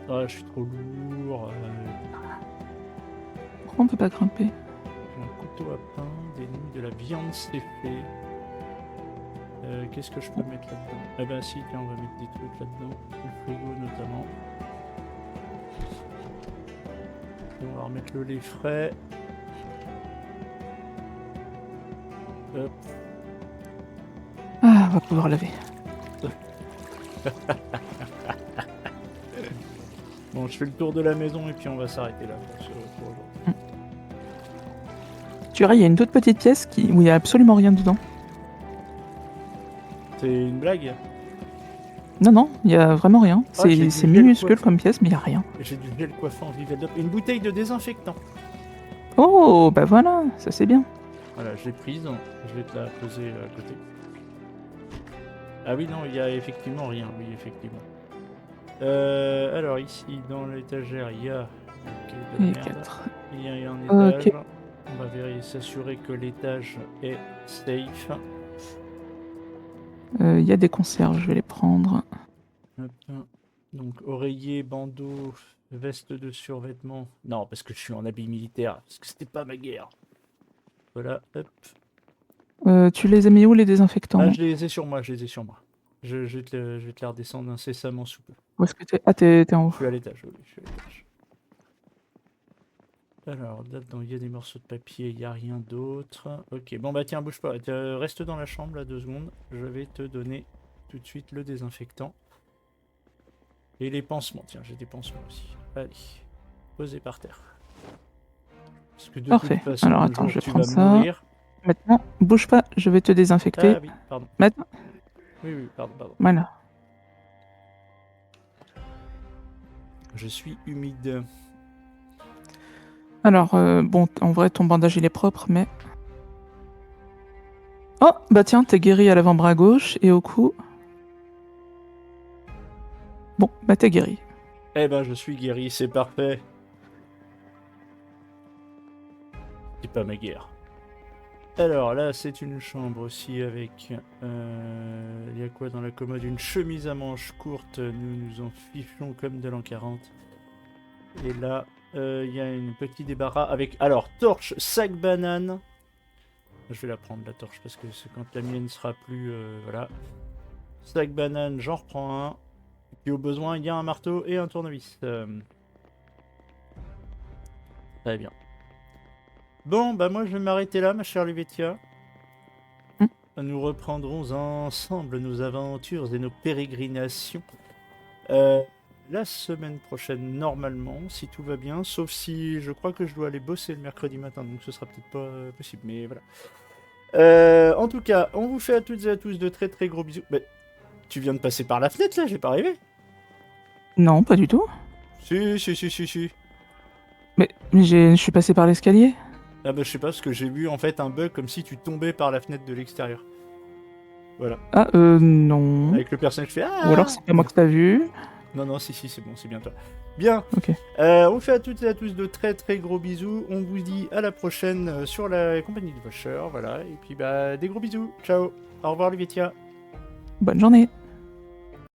Ah, je suis trop lourd. Pourquoi on peut pas grimper? J'ai un couteau à pain, des nouilles, de la viande, c'est fait. Qu'est-ce que je peux mettre là-dedans? Eh ben si, tiens, on va mettre des trucs là-dedans. Le frigo notamment. Et on va remettre le lait frais. Hop. Ah, on va pouvoir laver. Bon, je fais le tour de la maison et puis on va s'arrêter là pour aujourd'hui. Tu verras, il y a une toute petite pièce où il y a absolument rien dedans. C'est une blague? Non, non, il y a vraiment rien. Ah, j'ai C'est du gel minuscule coiffant. comme pièce, mais il y a rien. J'ai du gel coiffant Vivaldope. Une bouteille de désinfectant. Oh, bah voilà, ça c'est bien. Voilà, je l'ai prise. Je vais te la poser à côté. Ah oui, non, il y a effectivement rien. Oui, effectivement. Alors ici, dans l'étagère, il y a... Okay, Et merde. 4. Il y a un étage. Ok. On va vérifier, s'assurer que l'étage est safe. Il y a des conserves, je vais les prendre. Hop. Donc oreiller, bandeau, veste de survêtement. Non, parce que je suis en habit militaire. Parce que c'était pas ma guerre. Voilà, hop. Tu les as mis où les désinfectants? Ah, je les ai sur moi, je les ai sur moi. Je vais te la redescendre incessamment sous peu. Où est-ce que t'es? Ah, t'es en haut. Je suis à l'étage, oui, je suis à l'étage. Alors, là-dedans, il y a des morceaux de papier, il n'y a rien d'autre. Ok, bon bah tiens, bouge pas. Reste dans la chambre, là, 2 secondes. Je vais te donner tout de suite le désinfectant. Et les pansements, tiens, j'ai des pansements aussi. Allez, posez par terre. Parce que de Parfait. toute façon, Alors un attends, jour, je vais tu prendre vas ça. mourir. Maintenant, bouge pas, je vais te désinfecter. Ah oui, pardon. Maintenant. Oui, pardon. Voilà. Je suis humide. Alors, bon, en vrai, ton bandage il est propre, mais Oh, bah tiens, t'es guéri à l'avant-bras gauche et au cou. Bon, bah t'es guéri. Eh ben, je suis guéri, c'est parfait. C'est pas ma guerre. Alors là, c'est une chambre aussi avec... Il y a quoi dans la commode? Une chemise à manches courtes. Nous nous en fichons comme de l'an 40. Et là, il y a un petit débarras avec... Alors, torche, sac banane. Je vais la prendre, la torche, parce que c'est quand la mienne sera plus... voilà. Sac banane, j'en reprends un. Et puis au besoin, il y a un marteau et un tournevis. Très bien. Bon, bah moi je vais m'arrêter là, ma chère Luvetia. Hmm. Nous reprendrons ensemble nos aventures et nos pérégrinations la semaine prochaine, normalement, si tout va bien. Sauf si je crois que je dois aller bosser le mercredi matin, donc ce sera peut-être pas possible, mais voilà. En tout cas, on vous fait à toutes et à tous de très très gros bisous. Mais tu viens de passer par la fenêtre là, j'ai pas arrivé. Non, pas du tout. Si. Mais je suis passé par l'escalier. Ah bah je sais pas, parce que j'ai vu en fait un bug comme si tu tombais par la fenêtre de l'extérieur. Voilà. Ah, non. Avec le personnage qui fait Ou Ah. alors c'est pas moi que t'as vu. Non, si, c'est bon, c'est bien toi. Bien, Ok. on vous fait à toutes et à tous de très très gros bisous. On vous dit à la prochaine sur la compagnie de Washer, voilà. Et puis bah des gros bisous, ciao. Au revoir Luvetia. Bonne journée.